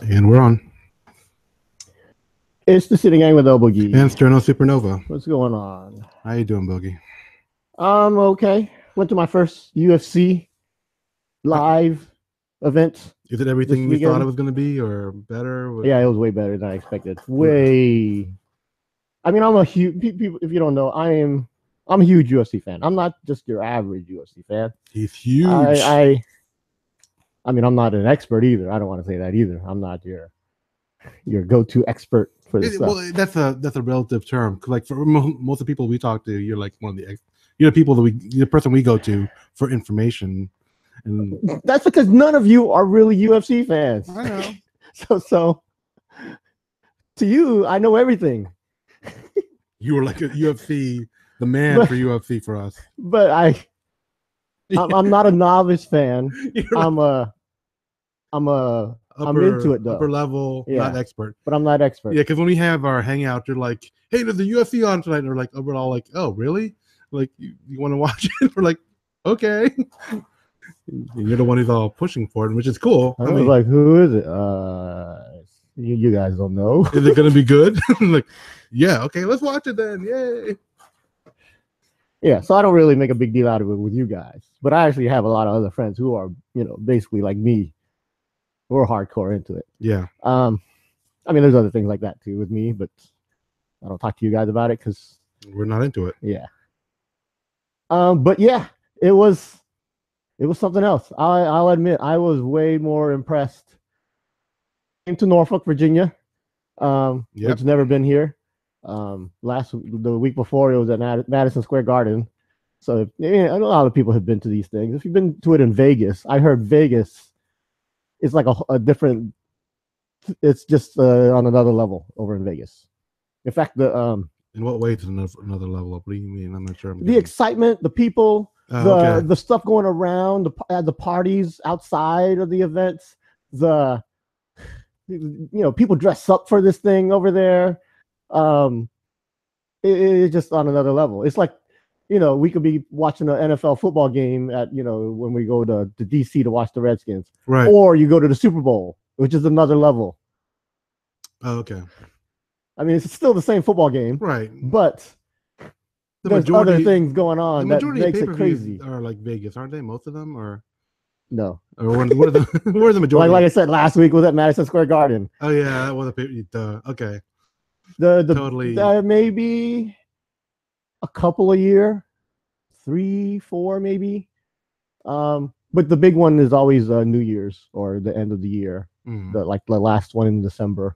And we're on. It's the Sini-Gang with l-boogy. And Sterno Supernova. What's going on? How you doing, Boogie? Okay. Went to my first UFC live event. Is it everything you thought it was going to be, or better? Yeah, it was way better than I expected. Way. I mean, I'm a huge. People, if you don't know, I'm a huge UFC fan. I'm not just your average UFC fan. He's huge. I mean, I'm not an expert either. I don't want to say that either. I'm not your go-to expert for this stuff. Well, that's a relative term. Like for most of the people we talk to, you're like one of you're the people the person we go to for information. And that's because none of you are really UFC fans. I know. So to you, I know everything. You were like a UFC, the man for UFC for us. But I'm not a novice fan. I'm into it though. Upper level, not expert. But I'm not expert. Yeah, because when we have our hangout, they're like, "Hey, there's a UFC on tonight." And we're all like, "Oh, really? Like, you want to watch it?" We're like, "Okay." You're the one who's all pushing for it, which is cool. I was like, "Who is it?" You guys don't know. Is it gonna be good? Like, yeah, okay, let's watch it then. Yay. Yeah, so I don't really make a big deal out of it with you guys, but I actually have a lot of other friends who are, basically like me. We're hardcore into it. Yeah. I mean, there's other things like that too with me, but I don't talk to you guys about it because we're not into it. Yeah. But yeah, it was something else. I'll admit I was way more impressed. Came to Norfolk, Virginia. It's never been here. The week before it was at Madison Square Garden. So a lot of people have been to these things. If you've been to it in Vegas, I heard Vegas is like a different. It's just on another level over in Vegas. In fact, in what way to another level? What do you mean? I'm not sure. The excitement, the people, the stuff going around, the parties outside of the events, people dress up for this thing over there. It's just on another level. It's like, we could be watching an NFL football game at, when we go to DC to watch the Redskins. Right. Or you go to the Super Bowl, which is another level. Oh, okay. I mean, it's still the same football game. Right. But there's other things going on that makes it crazy. Are like Vegas, aren't they? Most of them are. No. Or what are the majority? Like I said, last week was at Madison Square Garden. Oh yeah, that was okay. Totally. Maybe a couple a year, 3, 4 maybe. But the big one is always New Year's or the end of the year. The last one in December.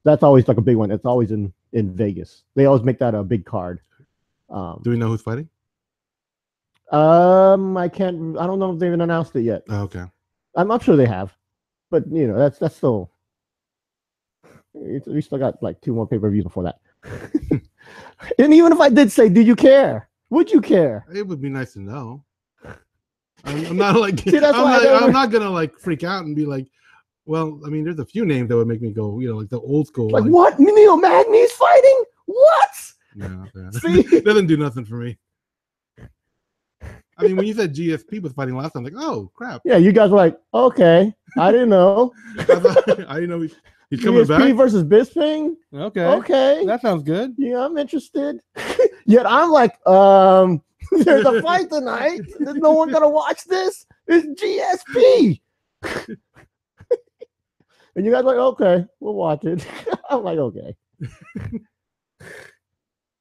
That's always like a big one. It's always in Vegas. They always make that a big card. Do we know who's fighting? I don't know if they've even announced it yet. Oh, okay. I'm sure they have. But that's still, we still got like 2 more pay-per-views before that. And even if I did say, do you care? Would you care? It would be nice to know. I'm not like I'm not gonna like freak out and be like, well, I mean, there's a few names that would make me go, like the old school. Like what? Neil Magny's fighting? What? No, it doesn't do nothing for me. I mean, when you said GSP was fighting last time, I'm like, oh crap. Yeah, you guys were like, okay, I didn't know. I didn't know he's coming back. GSP versus Bisping. Okay, that sounds good. Yeah, I'm interested. Yet I'm like, there's a fight tonight. There's no one gonna watch this. It's GSP. And you guys are like, okay, we'll watch it. I'm like, okay.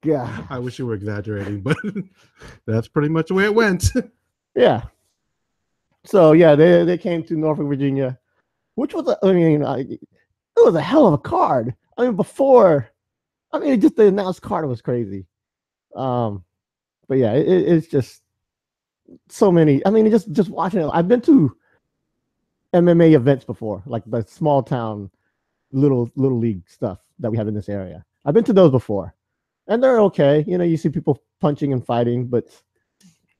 Yeah. I wish you were exaggerating, but that's pretty much the way it went. Yeah. So yeah, they came to Norfolk, Virginia, which was it was a hell of a card. I mean, just the announced card was crazy. But yeah, it's just so many. I mean, just watching it. I've been to MMA events before, like the small town, little league stuff that we have in this area. I've been to those before, and they're okay. You see people punching and fighting, but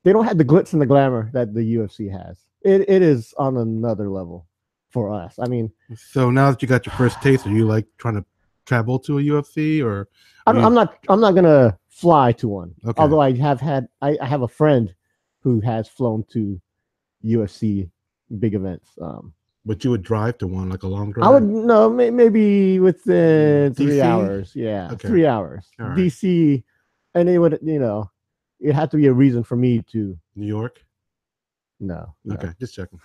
they don't have the glitz and the glamour that the UFC has. It is on another level for us. I mean, so now that you got your first taste, are you like trying to travel to a UFC or? I'm not gonna fly to one. Okay. Although I have a friend who has flown to UFC big events. But you would drive to one, like a long drive? I would no, maybe within 3 hours. DC? Yeah, Okay. 3 hours. All right. DC, and it would, it had to be a reason for me to. New York? No. Okay, just checking.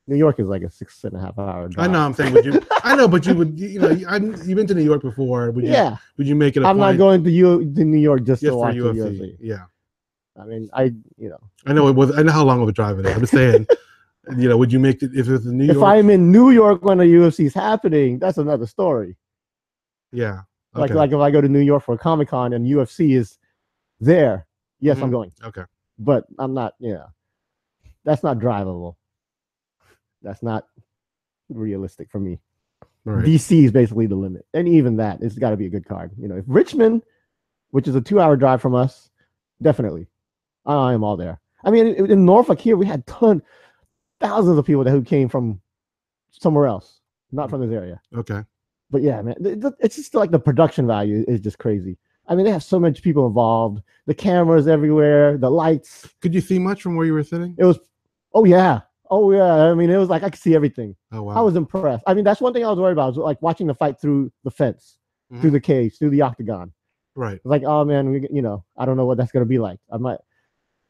New York is like a 6.5 hour drive. I know. I'm saying, would you? I know, but you would. You've been to New York before. Would you? Yeah. Would you make it? I'm not going to New York just to for watch UFC. the UFC. Yeah. I mean, I know it was. I know how long of a drive it is. I'm just saying. Would you make it if it's New York? If I'm in New York when the UFC is happening, that's another story. Yeah. Okay. Like if I go to New York for a Comic-Con and UFC is there, yes, I'm going. Okay. But I'm not. That's not drivable. That's not realistic for me. Right. DC is basically the limit, and even that, it's got to be a good card. If Richmond, which is a 2-hour drive from us, definitely, I am all there. I mean, in Norfolk here, we had thousands of people who came from somewhere else, not from this area. Okay. But yeah, man, it's just like the production value is just crazy. I mean, they have so much people involved. The cameras everywhere, the lights. Could you see much from where you were sitting? It was, oh yeah. I mean, it was like I could see everything. Oh wow. I was impressed. I mean, that's one thing I was worried about. Was like watching the fight through the fence, through the cage, through the octagon. Right. Like, oh man, I don't know what that's gonna be like. I might,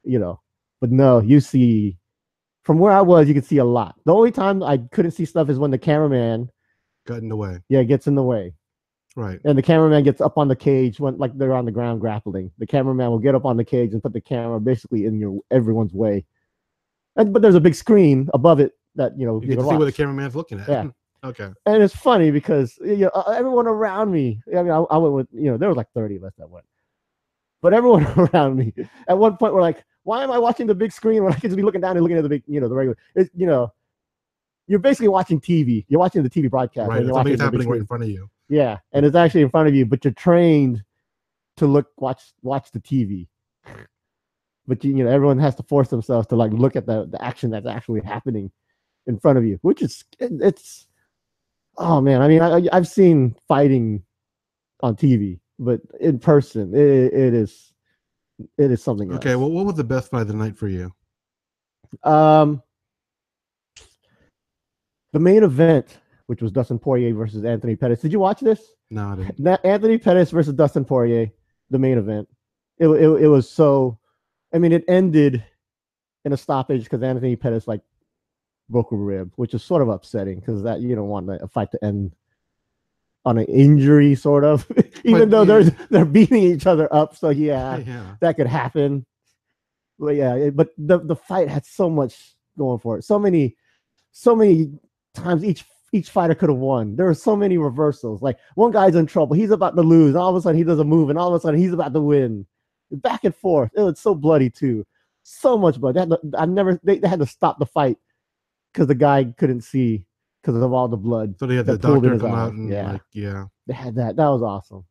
but no, you see, from where I was, you could see a lot. The only time I couldn't see stuff is when the cameraman got in the way. Yeah, gets in the way. Right. And the cameraman gets up on the cage when like they're on the ground grappling. The cameraman will get up on the cage and put the camera basically in everyone's way. But there's a big screen above it that you can see what the cameraman's looking at. Yeah. Okay. And it's funny because everyone around me. I mean, I went with there was like 30 of us that went, but everyone around me at one point were like, "Why am I watching the big screen when I can just be looking down and looking at the big, the regular?" You're basically watching TV. You're watching the TV broadcast. Right. You're Something's happening right in front of you. Yeah, and it's actually in front of you, but you're trained to watch the TV. But everyone has to force themselves to like look at the action that's actually happening in front of you, which is it's. Oh man, I mean, I've seen fighting on TV, but in person, it is something else. Okay, well, what was the best fight of the night for you? The main event, which was Dustin Poirier versus Anthony Pettis. Did you watch this? No, I didn't. Anthony Pettis versus Dustin Poirier, the main event. It was so. I mean, it ended in a stoppage because Anthony Pettis broke a rib, which is sort of upsetting because that you don't want a fight to end on an injury, sort of. Even though they're beating each other up, so yeah, that could happen. But yeah, but the fight had so much going for it. So many times each fighter could have won. There were so many reversals. Like one guy's in trouble, he's about to lose, and all of a sudden he does a move, and all of a sudden he's about to win. Back and forth. It was so bloody too. So much blood. They had to stop the fight because the guy couldn't see because of all the blood. So they had the doctor come out and they had that. That was awesome.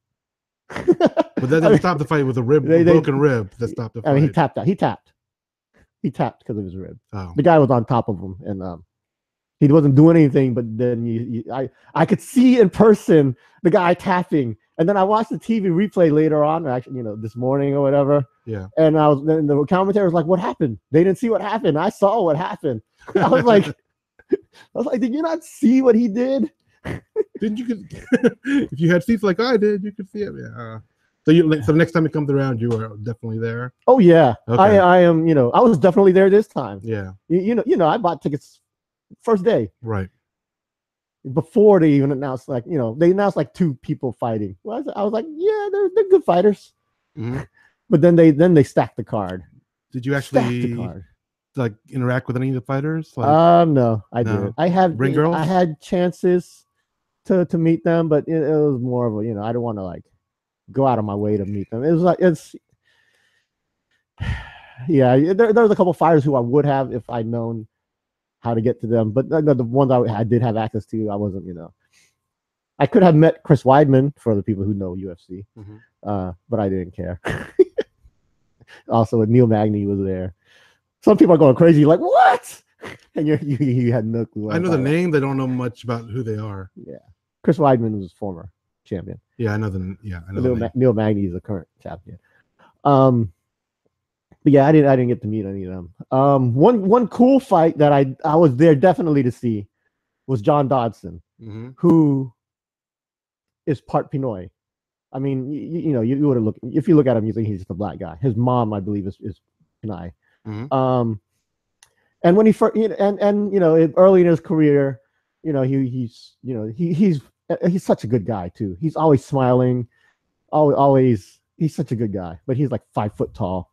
But that didn't stop the fight with a broken rib. That stopped the fight. I mean, he tapped out. He tapped because of his rib. Oh. The guy was on top of him, and he wasn't doing anything. But then I could see in person the guy tapping. And then I watched the TV replay later on, actually, this morning or whatever. Yeah. And then the commentator was like, "What happened? They didn't see what happened. I saw what happened." I was like, "Did you not see what he did?" Didn't you? If you had seats like I did, you could see it. Yeah. So next time it comes around, you are definitely there. Oh yeah, okay. I am. I was definitely there this time. Yeah. I bought tickets first day. Right. Before they even announced, they announced 2 people fighting. Well, I was like, yeah, they're good fighters. Mm-hmm. But then they stacked the card. Did you actually interact with any of the fighters? No, I didn't. I had ring girls? I had chances to meet them, but it was more of a I don't want to go out of my way to meet them. It was there's a couple fighters who I would have if I'd known how to get to them, but the ones I did have access to, I wasn't, I could have met Chris Weidman for the people who know UFC, but I didn't care. Also, Neil Magny was there. Some people are going crazy, like, what? And you had no clue. I know the name, they don't know much about who they are. Yeah, Chris Weidman was former champion. Yeah, I know the. Yeah, I know Neil Magny is the current champion. But yeah, I didn't get to meet any of them. One cool fight that I was there definitely to see was John Dodson, who is part Pinoy. I mean, you would have looked, if you look at him, you think he's just a black guy. His mom, I believe, is Pinoy. And when he first, early in his career, he's such a good guy too. He's always smiling, always. He's such a good guy, but he's like 5 foot tall.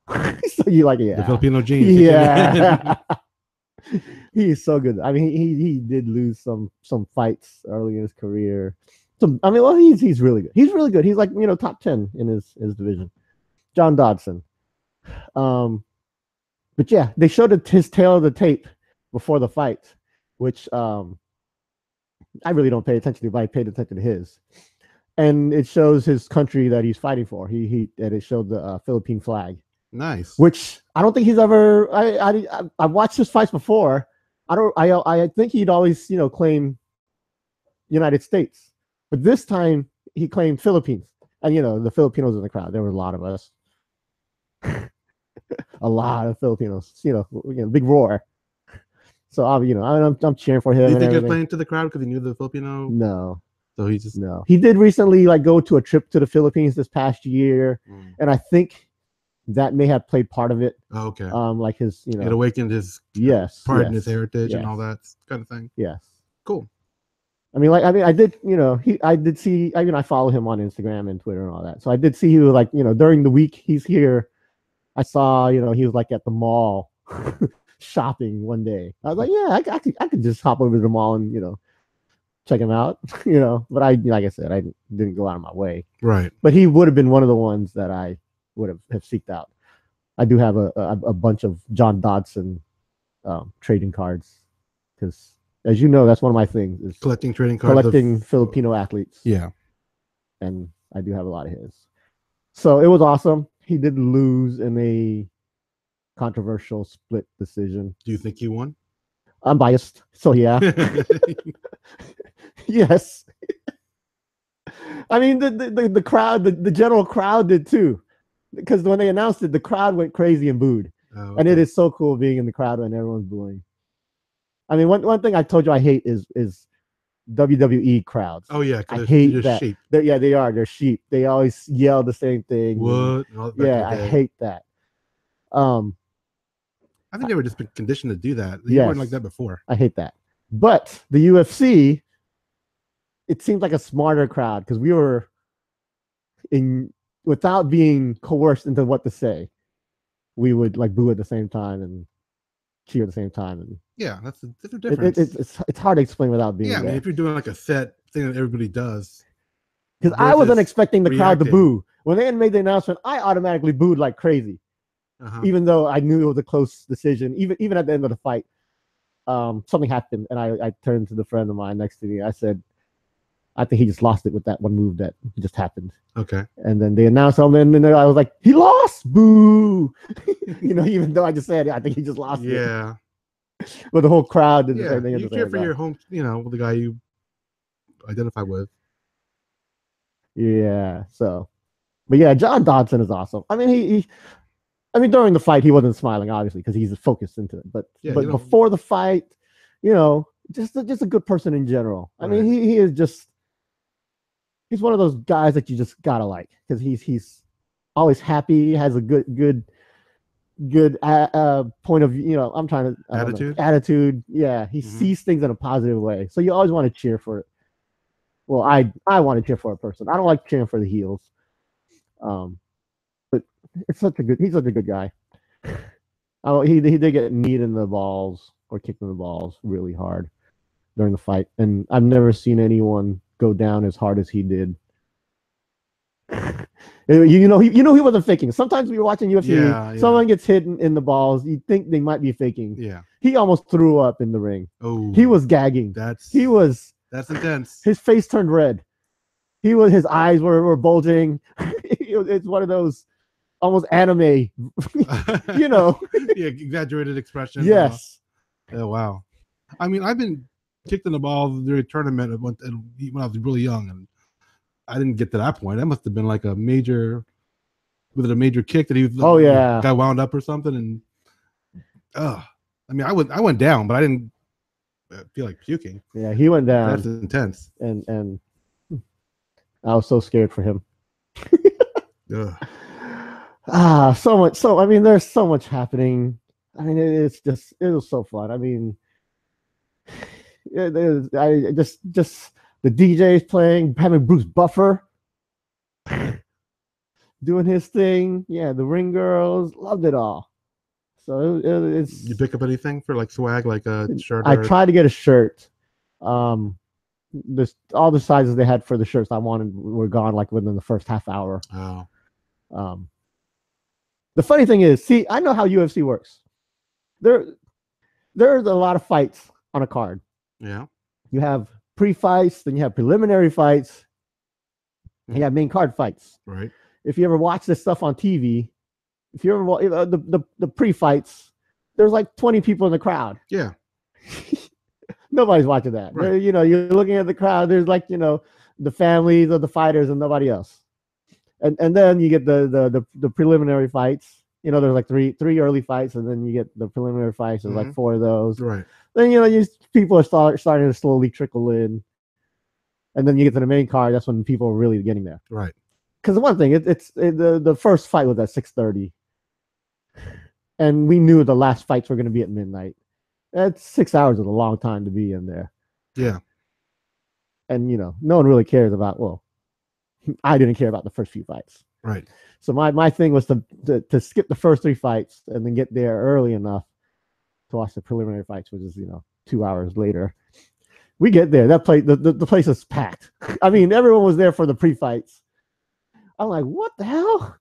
So you like, yeah, the Filipino genes. Yeah. He's so good. I mean, he did lose some fights early in his career. So I mean, well, he's really good. He's really good. He's like, top 10 in his division. John Dodson. But yeah, they showed his tail of the tape before the fight, which I really don't pay attention to, but I paid attention to his. And it shows his country that he's fighting for. And it showed the Philippine flag. Nice. Which I don't think he's ever. I watched his fights before. I think he'd always claim United States, but this time he claimed Philippines. And the Filipinos in the crowd. There were a lot of us. A lot of Filipinos. Big roar. So I'm cheering for him. Do you think he was playing to the crowd because he knew the Filipino? No. So he just no. He did recently go to a trip to the Philippines this past year, and I think that may have played part of it. Oh, okay. Like his, it awakened his part in his heritage and all that kind of thing. Yes. Cool. I did, I did see. I follow him on Instagram and Twitter and all that. So I did see he was during the week he's here. I saw, he was at the mall shopping one day. I was like, yeah, I could just hop over to the mall and check him out, But like I said, I didn't go out of my way. Right. But he would have been one of the ones that I would have seeked out. I do have a bunch of John Dodson trading cards because, as you know, that's one of my things is collecting trading cards, collecting Filipino athletes. Yeah, and I do have a lot of his. So it was awesome. He did lose in a controversial split decision. Do you think he won? I'm biased, so yeah. Yes. I mean, the crowd, the general crowd did too, because when they announced it, the crowd went crazy and booed. Oh, okay. And it is so cool being in the crowd when everyone's booing. I mean, one thing I told you I hate is WWE crowds. Oh yeah, I hate that. Sheep. They are. They're sheep. They always yell the same thing. What? Yeah, I hate that. I think they were just been conditioned to do that. They weren't like that before. I hate that. But the UFC, it seems like a smarter crowd because we were without being coerced into what to say. We would boo at the same time and cheer at the same time. And yeah, that's a difference. It's hard to explain without being. Yeah, I mean, if you're doing a set thing that everybody does. Because I wasn't expecting the crowd to boo. When they made the announcement, I automatically booed like crazy. Even though I knew it was a close decision, even at the end of the fight, something happened, and I turned to the friend of mine next to me. I said, "I think he just lost it with that one move that just happened." Okay. And then they announced something, and then I was like, "He lost, boo!" Even though I just said, "I think he just lost it." Yeah. But the whole crowd did the same thing. You cheer for your home, the guy you identify with. Yeah. So, but yeah, John Dodson is awesome. I mean, during the fight, he wasn't smiling, obviously, because he's focused into it. But before the fight, just a good person in general. I mean, he is he's one of those guys that you just gotta like because he's always happy. He has a good point of view. I'm trying to attitude. Yeah, he sees things in a positive way. So you always want to cheer for it. Well, I want to cheer for a person. I don't like cheering for the heels. But he's such a good guy. He did get kneed in the balls or kicked in the balls really hard during the fight, and I've never seen anyone go down as hard as he did. He wasn't faking. Sometimes when you're watching UFC, someone gets hit in the balls, you think they might be faking. Yeah, he almost threw up in the ring. Oh, he was gagging. That's intense. His face turned red. His eyes were bulging. It's one of those almost anime, Yeah, exaggerated expressions. Yes. Oh wow. I mean, I've been kicked in the balls during a tournament when I was really young, and I didn't get to that point. That must have been like a major kick that he was. Got wound up or something, and I mean, I went down, but I didn't I feel like puking. Yeah, he went down. That's intense. And I was so scared for him. Ugh. So much. So I mean, there's so much happening. I mean, it was so fun. I mean, I just the DJs playing, having Bruce Buffer doing his thing. Yeah, the ring girls loved it all. So it's. You pick up anything for like swag, like a shirt? I tried to get a shirt. All the sizes they had for the shirts I wanted were gone like within the first half hour. Oh. The funny thing is, see, I know how UFC works. There's a lot of fights on a card. Yeah. You have pre-fights, then you have preliminary fights, and you have main card fights. Right. If you ever watch this stuff on TV, if you ever watch the pre-fights, there's like 20 people in the crowd. Yeah. Nobody's watching that. Right. You know, you're looking at the crowd. There's like, you know, the families of the fighters and nobody else. And then you get the preliminary fights. You know, there's like three early fights, and then you get the preliminary fights. There's like 4 of those. Right. Then, you know, people are starting to slowly trickle in. And then you get to the main card. That's when people are really getting there. Right. Because the one thing, the first fight was at 6:30. And we knew the last fights were going to be at midnight. That's 6 hours is a long time to be in there. Yeah. And, you know, no one really cares about, well, I didn't care about the first few fights. Right. So my thing was to skip the first 3 fights and then get there early enough to watch the preliminary fights, which is, you know, 2 hours later. We get there. That place, the place is packed. I mean, everyone was there for the pre-fights. I'm like, what the hell?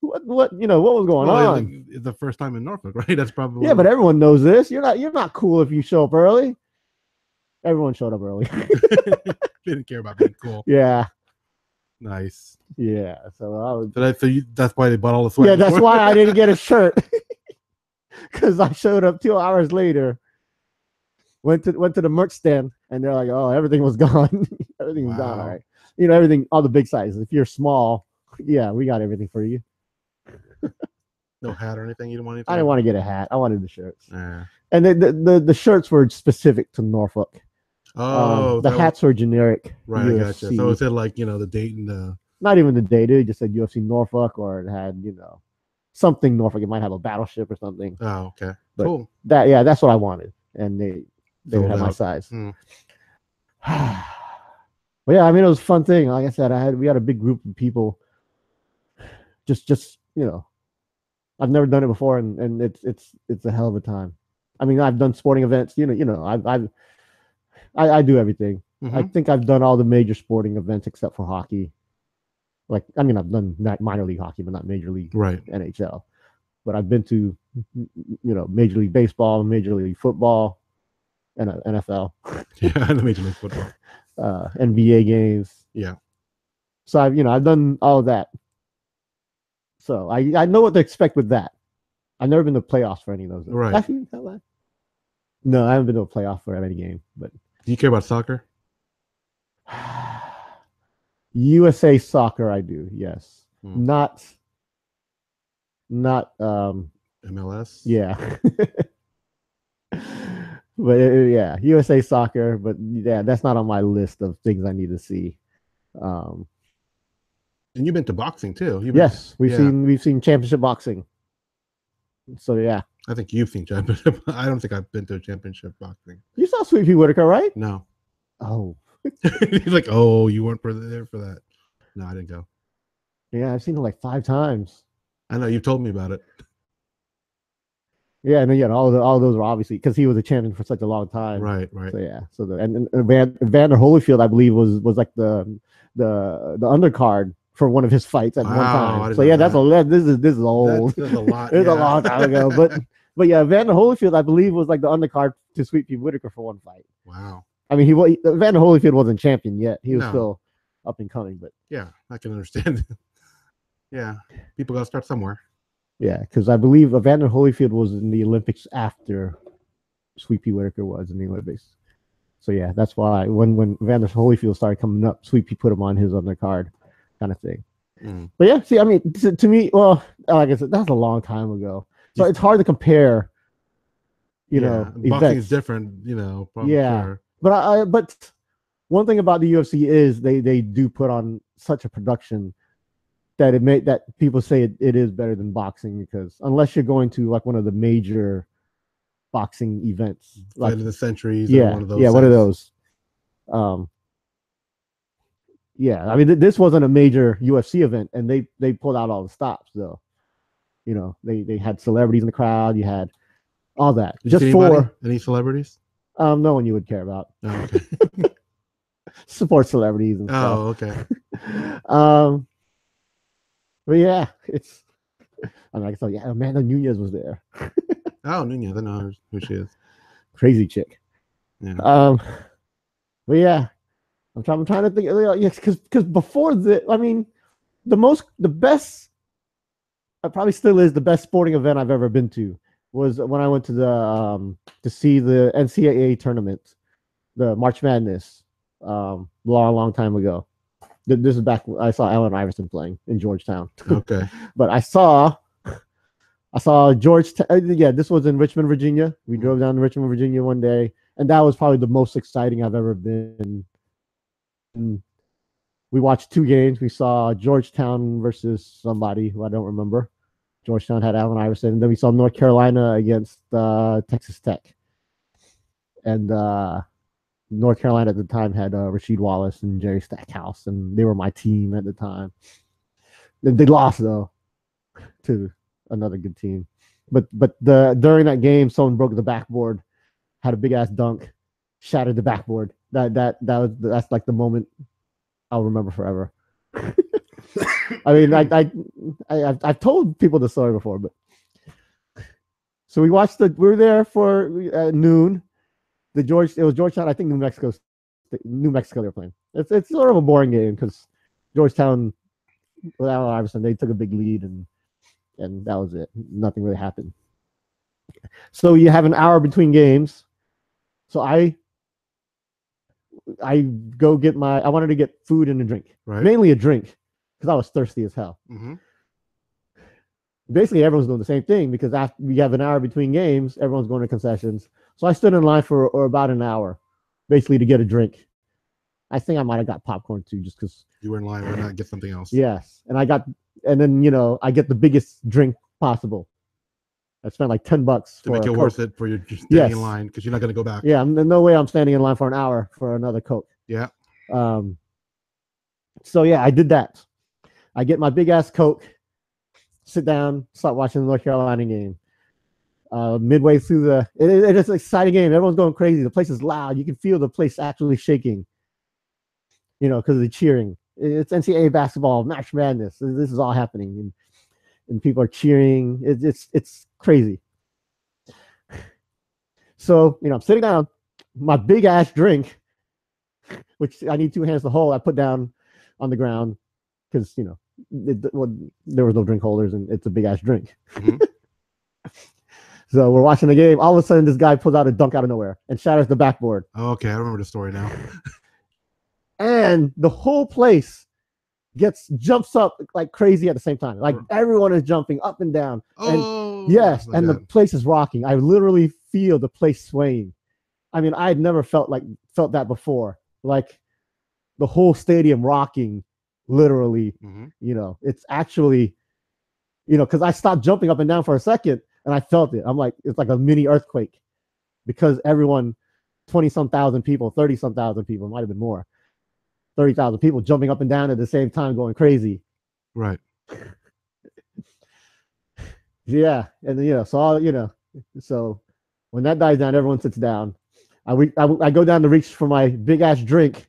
What you know, what was going on? It's the first time in Norfolk, right? That's probably but everyone knows this. You're not cool if you show up early. Everyone showed up early. Didn't care about being cool. Yeah. Nice. Yeah. So I was. That's why they bought all the sweat. Yeah, that's why I didn't get a shirt. Because I showed up 2 hours later. Went to the merch stand, and they're like, "Oh, everything was gone. Everything was gone. All right, you know, everything, all the big sizes. If you're small, yeah, we got everything for you." No hat or anything. You didn't want anything. I didn't want to get a hat. I wanted the shirts. Yeah. And the shirts were specific to Norfolk. Oh, the hats were generic. Right, UFC. I gotcha. So it said like, you know, the date and the. Not even the date. It just said UFC Norfolk, or it had, you know, something Norfolk. It might have a battleship or something. Oh, okay. But cool. That's what I wanted, and they would have my size. Hmm. But yeah, I mean, it was a fun thing. Like I said, we had a big group of people. Just you know, I've never done it before, and it's a hell of a time. I mean, I've done sporting events. You know, I do everything. Mm-hmm. I think I've done all the major sporting events except for hockey. Like, I mean, I've done minor league hockey, but not major league, right? NHL. But I've been to, you know, Major League Baseball, Major League Football, and NFL. Yeah, the Major League Football, NBA games. Yeah. So I've done all of that. So I know what to expect with that. I've never been to playoffs for any of those. Right. Actually, no, I haven't been to a playoff for any game. But do you care about soccer? USA Soccer, I do. Yes. Not MLS. Yeah. But yeah, USA Soccer. But yeah, that's not on my list of things I need to see. And you've been to boxing too. Yes, we've seen championship boxing. So yeah, I think you've seen championship. I don't think I've been to a championship boxing. You saw Sweet Pea Whitaker, right? No. Oh. He's like, oh, you weren't there for that. No, I didn't go. Yeah, I've seen it like 5 times. I know, you told me about it. Yeah, and then all those were obviously because he was a champion for such a long time. Right. So yeah, so and Evander Holyfield, I believe, was like the undercard for one of his fights at one time. So yeah, this is old. That's a lot. It's a long time ago, but yeah, Evander Holyfield, I believe, was like the undercard to Sweet Pea Whitaker for one fight. Wow. I mean, Evander Holyfield wasn't champion yet. He was still up and coming, but yeah, I can understand. Yeah, people got to start somewhere. Yeah, because I believe Evander Holyfield was in the Olympics after Sweet Pea Whitaker was in the Olympics. So yeah, that's why when Evander Holyfield started coming up, Sweet Pea put him on his undercard, kind of thing. But yeah, see, I mean, to me, well, like I said, that's a long time ago, so it's hard to compare. you know, boxing events. is different, you know. Probably, Yeah, sure. but one thing about the UFC is they do put on such a production that that people say it is better than boxing, because unless you're going to like one of the major boxing events, Fight like of the Centuries or one of those. one of those. Um, yeah, I mean this wasn't a major UFC event, and they pulled out all the stops though. You know, they had celebrities in the crowd. You had all that. Just for any celebrities? no one you would care about. Oh, okay. Support celebrities and stuff. Oh, okay. But yeah, it's. I'm like, so yeah, Amanda Nunez was there. Oh, Nunez, I know who she is. Crazy chick. Yeah. But yeah, I'm trying to think. Because before I mean, the best, it probably still is the best sporting event I've ever been to was when I went to the to see the NCAA tournament, the March Madness, long time ago. This is back when I saw Allen Iverson playing in Georgetown. Okay. But I saw Georgetown. Yeah, this was in Richmond, Virginia. We drove down to Richmond, Virginia one day, and that was probably the most exciting I've ever been. And we watched two games. We saw Georgetown versus somebody who I don't remember. Georgetown had Allen Iverson, and then we saw North Carolina against Texas Tech. And North Carolina at the time had Rasheed Wallace and Jerry Stackhouse, and they were my team at the time. They lost though to another good team, but during that game, someone broke the backboard, had a big ass dunk, shattered the backboard. That's like the moment I'll remember forever. I mean, I've told people the story before, but so we were there for noon. It was Georgetown, I think New Mexico they were playing. It's sort of a boring game because Georgetown, with Allen Iverson, they took a big lead and that was it. Nothing really happened. So you have an hour between games. So I wanted to get food and a drink, right? Mainly a drink because I was thirsty as hell. Mm-hmm. Basically, everyone's doing the same thing because after we have an hour between games, everyone's going to concessions. So I stood in line for about an hour, basically to get a drink. I think I might have got popcorn too, just because you were in line. Why not get something else? Yes, and then I get the biggest drink possible. I spent like $10 to make it worth it for you just standing in line because you're not going to go back. Yeah, no way I'm standing in line for an hour for another Coke. Yeah. So yeah, I did that. I get my big ass Coke, sit down, start watching the North Carolina game. Midway through it's an exciting game. Everyone's going crazy. The place is loud. You can feel the place actually shaking. You know, because of the cheering. It's NCAA basketball, March Madness. This is all happening, and people are cheering. It's crazy. So I'm sitting down, my big ass drink, which I need two hands to hold. I put down on the ground because there was no drink holders, and it's a big ass drink. Mm-hmm. So we're watching the game. All of a sudden, this guy pulls out a dunk out of nowhere and shatters the backboard. Oh, okay, I remember the story now. And the whole place jumps up like crazy at the same time. Like everyone is jumping up and down. Oh, and yes, and the place is rocking. I literally feel the place swaying. I mean, I had never felt that before. Like the whole stadium rocking, literally. Mm-hmm. It's actually, because I stopped jumping up and down for a second. And I felt it. I'm like, it's like a mini earthquake because everyone, 20-some thousand people, 30-some thousand people, might have been more, 30,000 people jumping up and down at the same time, going crazy. Right. Yeah. And, so when that dies down, everyone sits down. I go down to reach for my big ass drink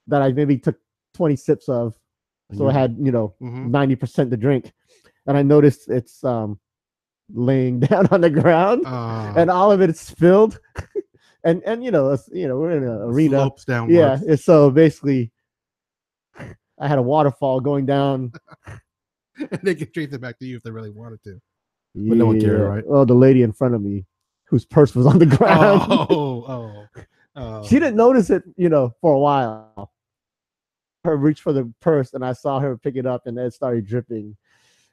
that I maybe took 20 sips of. So I had, 90% to drink. And I noticed it's, laying down on the ground and all of it is spilled and we're in an arena. Slopes downwards. Yeah, so basically I had a waterfall going down. And they can trace it back to you if they really wanted to, but no one cared, right? Well, the lady in front of me whose purse was on the ground. She didn't notice it for a while. Her reach for the purse and I saw her pick it up and it started dripping.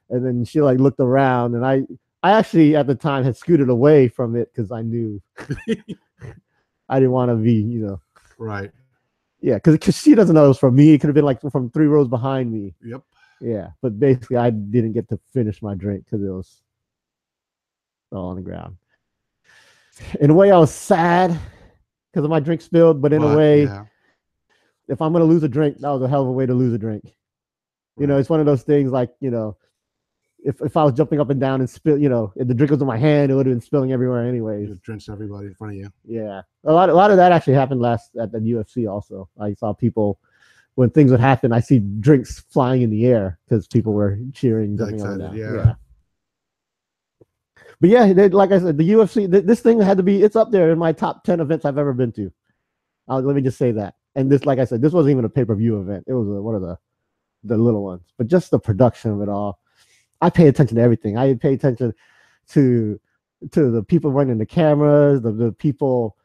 And then she looked around and I actually at the time had scooted away from it because I knew I didn't want to be, Right. Yeah, because she doesn't know it was from me. It could have been like from 3 rows behind me. Yep. Yeah, but basically I didn't get to finish my drink because it was all on the ground. In a way, I was sad because of my drink spilled, but in a way, yeah. if I'm gonna lose a drink, that was a hell of a way to lose a drink. You know, it's one of those things like, if I was jumping up and down and spill, if the drink was in my hand, it would have been spilling everywhere anyways. You drenched everybody in front of you. Yeah. A lot of that actually happened last at the UFC also. I saw people, when things would happen, I see drinks flying in the air because people were cheering, jumping up and down. Yeah. But yeah, like I said, the UFC, this thing had to be, it's up there in my top 10 events I've ever been to. Let me just say that. And this, like I said, this wasn't even a pay-per-view event. It was one of the little ones. But just the production of it all. I pay attention to everything. I pay attention to the people running the cameras, the people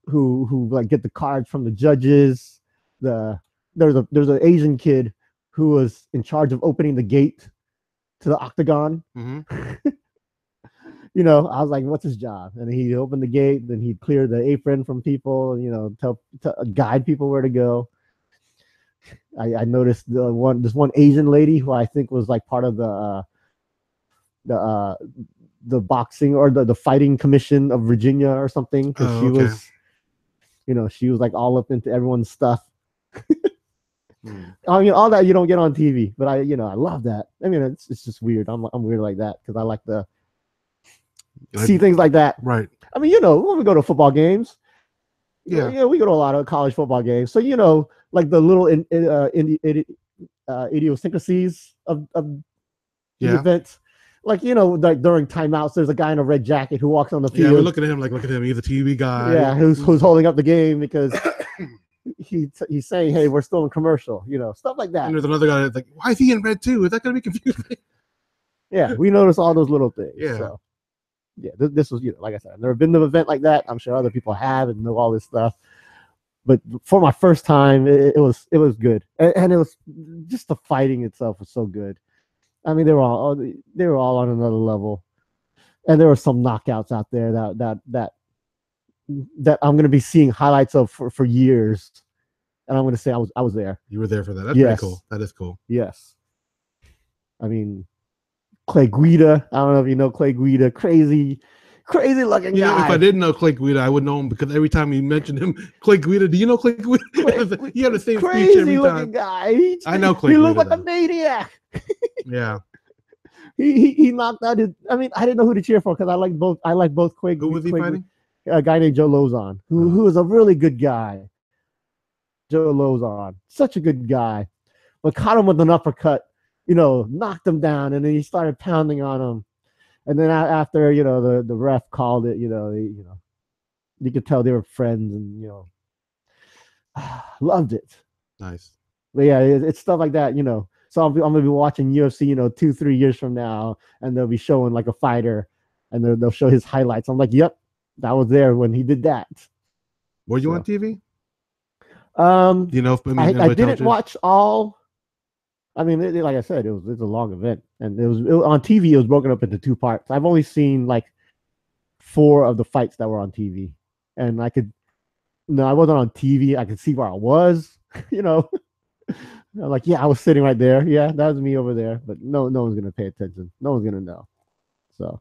who like get the cards from the judges. There's an Asian kid who was in charge of opening the gate to the octagon. Mm-hmm. I was like, what's his job? And he'd open the gate, then he'd clear the apron from people, tell guide people where to go. I noticed this one Asian lady who I think was like part of the boxing or the fighting commission of Virginia or something, because she was like all up into everyone's stuff. I mean, all that you don't get on TV, but I love that. I mean, it's just weird. I'm weird like that because I like to see things like that. Right. I mean, when we go to football games, yeah, we go to a lot of college football games. So like the little idiosyncrasies of the events. Like, like during timeouts, there's a guy in a red jacket who walks on the field. Yeah, we look at him like, look at him. He's a TV guy. Yeah, who's holding up the game because he's saying, hey, we're still in commercial, stuff like that. And there's another guy that's like, why is he in red too? Is that going to be confusing? Yeah, we notice all those little things. Yeah. So, yeah, this was, like I said, I've never been to an event like that. I'm sure other people have and know all this stuff. But for my first time, it was good. And it was just the fighting itself was so good. I mean, they were all on another level, and there were some knockouts out there that I'm going to be seeing highlights of for years, and I'm going to say I was there. You were there for that. That's pretty cool. That is cool. Yes. I mean, Clay Guida. I don't know if you know Clay Guida. Crazy looking guy. If I didn't know Clay Guida, I would know him because every time you mentioned him, Clay Guida. Do you know Clay Guida? He had the same speech every time. Looking guy. I know Clay Guida. He looked like a maniac. Yeah. He knocked out his. I mean, I didn't know who to cheer for because I like both Clay. Who was he fighting? A guy named Joe Lozon, who is a really good guy. Joe Lozon, such a good guy, but caught him with an uppercut. Knocked him down, and then he started pounding on him. And then after, the ref called it. You could tell they were friends, and loved it. Nice. But yeah, it's stuff like that. So I'm gonna be watching UFC, 2-3 years from now, and they'll be showing like a fighter, and they'll show his highlights. I'm like, yep, that was there when he did that. Were you on TV? I didn't watch all. I mean, like I said, it's a long event, and it was on TV. It was broken up into 2 parts. I've only seen like 4 of the fights that were on TV, and I wasn't on TV. I could see where I was. Like, yeah, I was sitting right there. Yeah, that was me over there. But no one's gonna pay attention. No one's gonna know. So,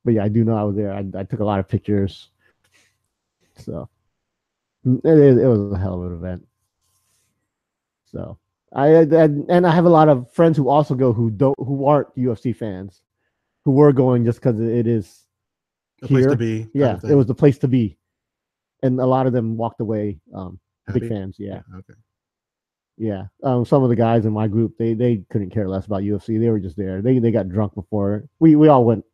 but yeah, I do know I was there. I took a lot of pictures. So it was a hell of an event. So I have a lot of friends who also go who aren't UFC fans, who were going just because it is a place to be. Yeah, it was the place to be, and a lot of them walked away. Big fans. Yeah. Okay. Yeah, some of the guys in my group, they couldn't care less about UFC. They were just there. They got drunk before. We all went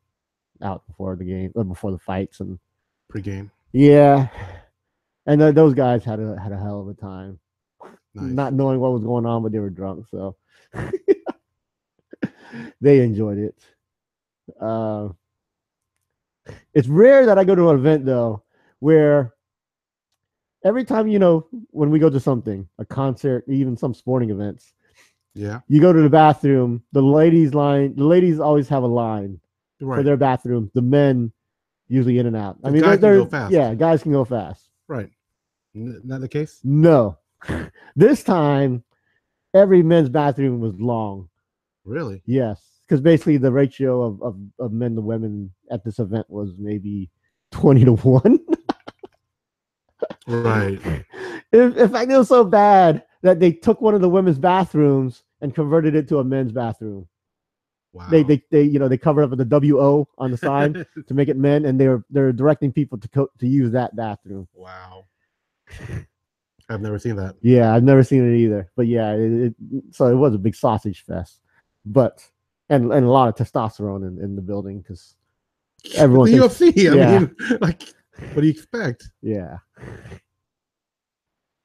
out before the game, before the fights and pre-game. Yeah, and those guys had a hell of a time, nice. Not knowing what was going on, but they were drunk, so they enjoyed it. It's rare that I go to an event though where every time, when we go to something, a concert, even some sporting events, yeah, you go to the bathroom, the ladies always have a line for their bathroom. The men usually in and out. I mean, guys can go fast. Yeah, guys can go fast. Right. Not the case? No. This time, every men's bathroom was long. Really? Yes. Because basically the ratio of men to women at this event was maybe 20-1. Right. In fact, it was so bad that they took one of the women's bathrooms and converted it to a men's bathroom. Wow. They they covered up with the WO on the side to make it men, and they're directing people to use that bathroom. Wow. I've never seen that. Yeah, I've never seen it either. But yeah, so it was a big sausage fest. But and a lot of testosterone in the building because everyone the UFC. Yeah. I mean, like, what do you expect? Yeah.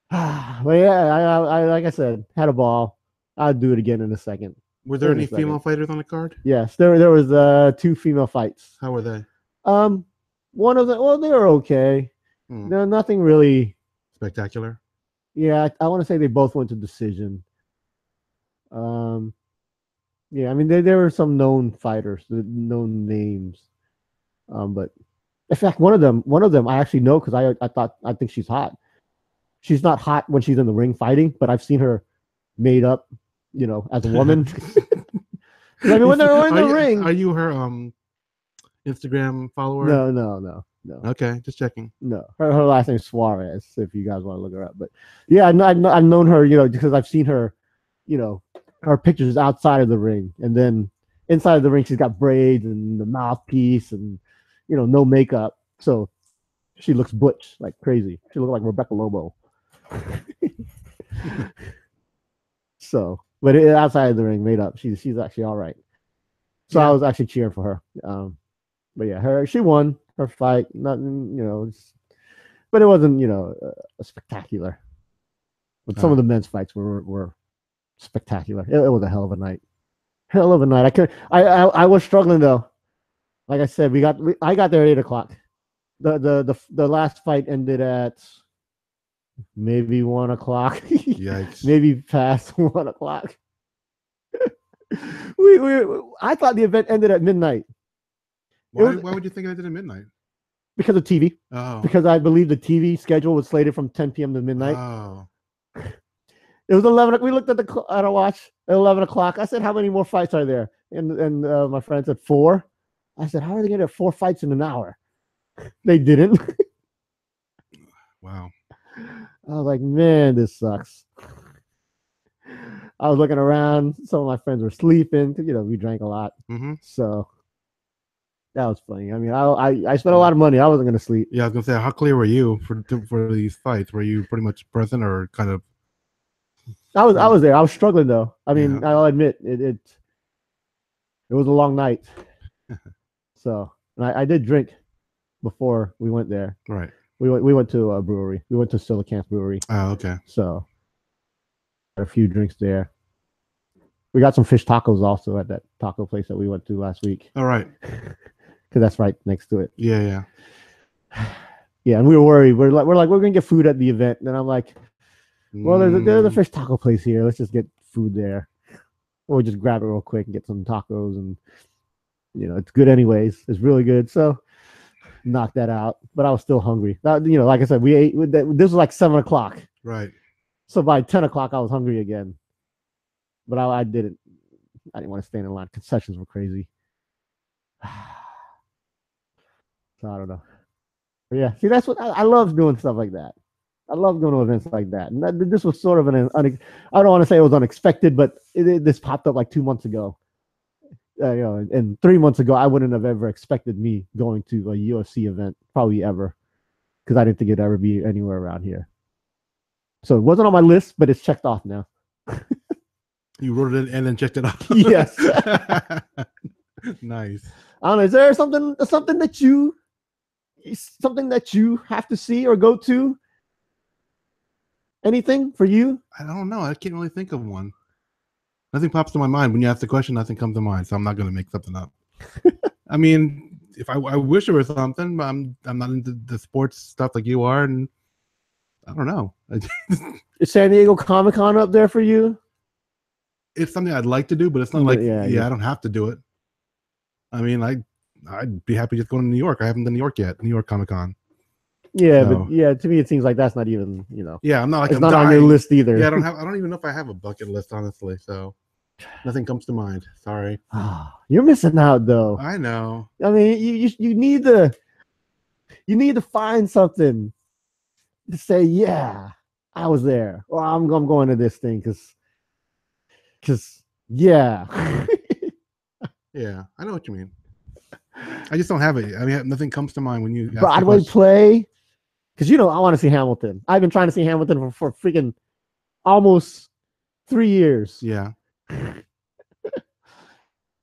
But yeah, I like I said, had a ball. I'd do it again in a second. Were there any female fighters on the card? Yes, there was 2 female fights. How were they? One of them, well, they were okay. No, nothing really spectacular. Yeah, I want to say they both went to decision. Yeah, I mean there were some known fighters, known names. But in fact, one of them I actually know because I think she's hot. She's not hot when she's in the ring fighting, but I've seen her made up, as a woman. I mean, when they're in the ring. Are you her Instagram follower? No. Okay, just checking. No, her last name is Suarez. If you guys want to look her up, but yeah, I've known her, because I've seen her, her pictures outside of the ring, and then inside of the ring she's got braids and the mouthpiece and no makeup, so she looks butch like crazy. She looks like Rebecca Lobo. So, but outside of the ring, made up, she's actually all right. So yeah. I was actually cheering for her. But yeah, she won her fight. Nothing, but it wasn't, a spectacular. But some of the men's fights were spectacular. It was a hell of a night. Hell of a night. I was struggling though. Like I said, I got there at 8:00. The last fight ended at maybe 1:00. Yikes. Maybe past 1:00. I thought the event ended at midnight. Why would you think it ended at midnight? Because of TV. Oh. Because I believe the TV schedule was slated from 10 p.m. to midnight. Oh. It was 11. We looked at our watch at 11:00. I said, "How many more fights are there?" And my friend said 4. I said, "How are they going to have 4 fights in an hour?" They didn't. Wow. I was like, "Man, this sucks." I was looking around. Some of my friends were sleeping because we drank a lot. Mm-hmm. So that was funny. I mean, I spent a lot of money. I wasn't going to sleep. Yeah, I was going to say, how clear were you for these fights? Were you pretty much present or kind of? I was there. I was struggling though. I mean, I'll admit it was a long night. So, and I did drink before we went there. Right. We went to a brewery. We went to Sini-Gang brewery. Oh, okay. So, a few drinks there. We got some fish tacos also at that taco place that we went to last week. All right. Because that's right next to it. Yeah. Yeah, and we were worried. We're gonna get food at the event, and I'm like, well, there's a fish taco place here. Let's just get food there, or just grab it real quick and get some tacos, and it's good anyways. It's really good. So knock that out. But I was still hungry. Like I said, we ate. This was like 7:00. Right. So by 10:00, I was hungry again. But I didn't want to stand in line. Concessions were crazy. So I don't know. But yeah, see, that's what I love doing, stuff like that. I love going to events like that. And this was sort of I don't want to say it was unexpected, but this popped up like 2 months ago. And 3 months ago, I wouldn't have ever expected me going to a UFC event, probably ever, because I didn't think it'd ever be anywhere around here. So it wasn't on my list, but it's checked off now. You wrote it in and then checked it off. Yes. Nice. I don't know. Is there something that you have to see or go to? Anything for you? I don't know. I can't really think of one. Nothing pops to my mind. When you ask the question, nothing comes to mind. So I'm not going to make something up. I mean, if I wish there was something, but I'm not into the sports stuff like you are, and I don't know. Is San Diego Comic-Con up there for you? It's something I'd like to do, but it's not like I don't have to do it. I mean, I'd be happy just going to New York. I haven't done New York yet. New York Comic Con. Yeah, So, but yeah, to me it seems like that's not even, yeah, I'm not like it's I'm not dying. on your list either. Yeah, I don't even know if I have a bucket list, honestly. So nothing comes to mind. Sorry. You're missing out though. I know. I mean, you need to find something to say, yeah, I was there, or I'm going to this thing because yeah. Yeah, I know what you mean. I just don't have it. I mean, nothing comes to mind when you ask Broadway play, because I want to see Hamilton. I've been trying to see Hamilton for freaking almost 3 years. Yeah. And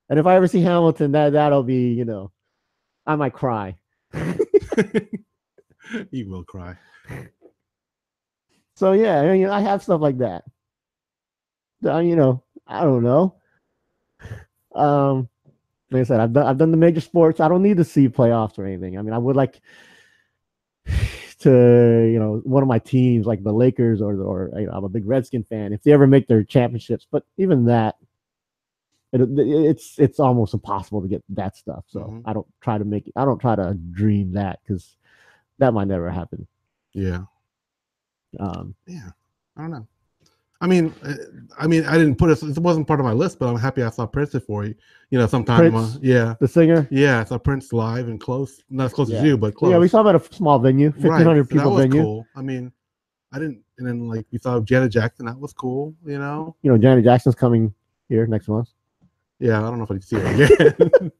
if I ever see Hamilton, that'll be, I might cry. You will cry. So yeah, I have stuff like that. I don't know. Like I said, I've done the major sports. I don't need to see playoffs or anything. I mean, I would like to, one of my teams like the Lakers or I'm a big Redskin fan. If they ever make their championships, but even that, it's almost impossible to get that stuff. So I don't try to make it. I don't try to dream that because that might never happen. Yeah. Yeah. I don't know. I mean, I didn't put it. It wasn't part of my list, but I'm happy I saw Prince for you. Sometime. Prince, yeah, the singer. Yeah, I saw Prince live and close. Not as close as you, but close. Yeah, we saw him at a small venue, 1,500 people that was venue. Cool. I mean, I didn't. And then like we saw Janet Jackson. That was cool. Janet Jackson's coming here next month. Yeah, I don't know if I'd see her again.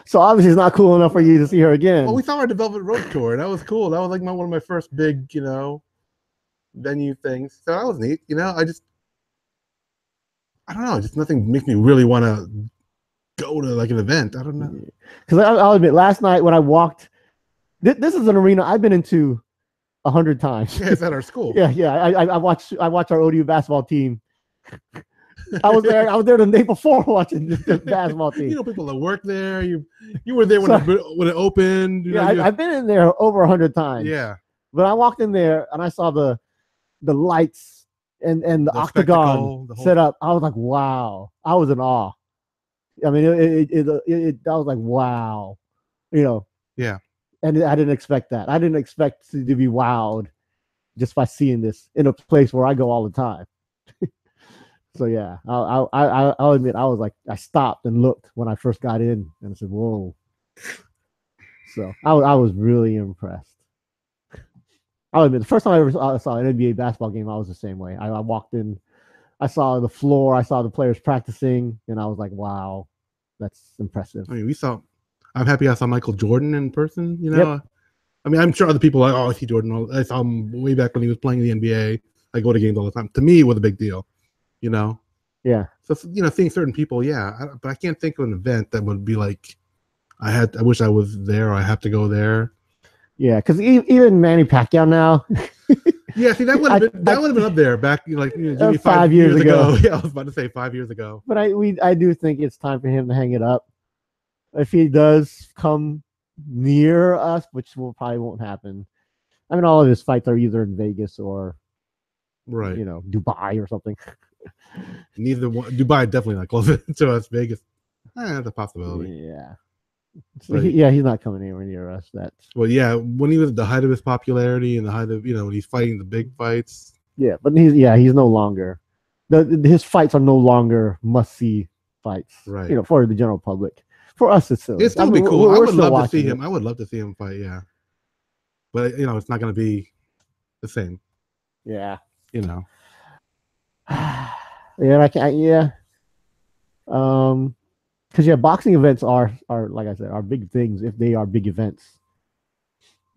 So obviously it's not cool enough for you to see her again. Well, we saw her Velvet Road tour. That was cool. That was like one of my first big, venue things. So that was neat. I don't know. Just nothing makes me really want to go to like an event. I don't know. Because I'll admit, last night when I walked, this is an arena I've been into 100 times. Yeah, it's at our school. yeah. I watch our ODU basketball team. I was there the day before watching the basketball team. People that work there. You were there when it opened. I've been in there over 100 times. Yeah. But I walked in there and I saw the lights and the octagon set up. I was like, wow. I was in awe. I mean, I was like, wow. Yeah. And I didn't expect that. I didn't expect to be wowed just by seeing this in a place where I go all the time. So yeah, I'll admit I was like, I stopped and looked when I first got in and I said, whoa. So I was really impressed. I'll admit, the first time I ever saw an NBA basketball game, I was the same way. I walked in, I saw the floor, I saw the players practicing, and I was like, wow, that's impressive. I mean, I'm happy I saw Michael Jordan in person, Yep. I mean, I'm sure other people are like, oh, I see Jordan. I saw him way back when he was playing in the NBA. I go to games all the time. To me, it was a big deal, Yeah. So, seeing certain people, but I can't think of an event that would be like, I wish I was there or I have to go there. Yeah, because even Manny Pacquiao now. Yeah, see, that would have been up there back Jimmy 5 years ago. Yeah, I was about to say 5 years ago. But I do think it's time for him to hang it up. If he does come near us, which probably won't happen. I mean, all of his fights are either in Vegas or, right, Dubai or something. Neither one. Dubai definitely not close to us. Vegas, that's a possibility. Yeah. So he's not coming anywhere near us. Well, yeah, when he was at the height of his popularity and the height of when he's fighting the big fights. Yeah, but he's no longer. His fights are no longer must-see fights. Right. For the general public. For us, it's silly. It'd still be cool. I would love to see him. I would love to see him fight. Yeah, but it's not going to be the same. Yeah. Yeah, I can't. Yeah. Because boxing events are like I said, are big things if they are big events.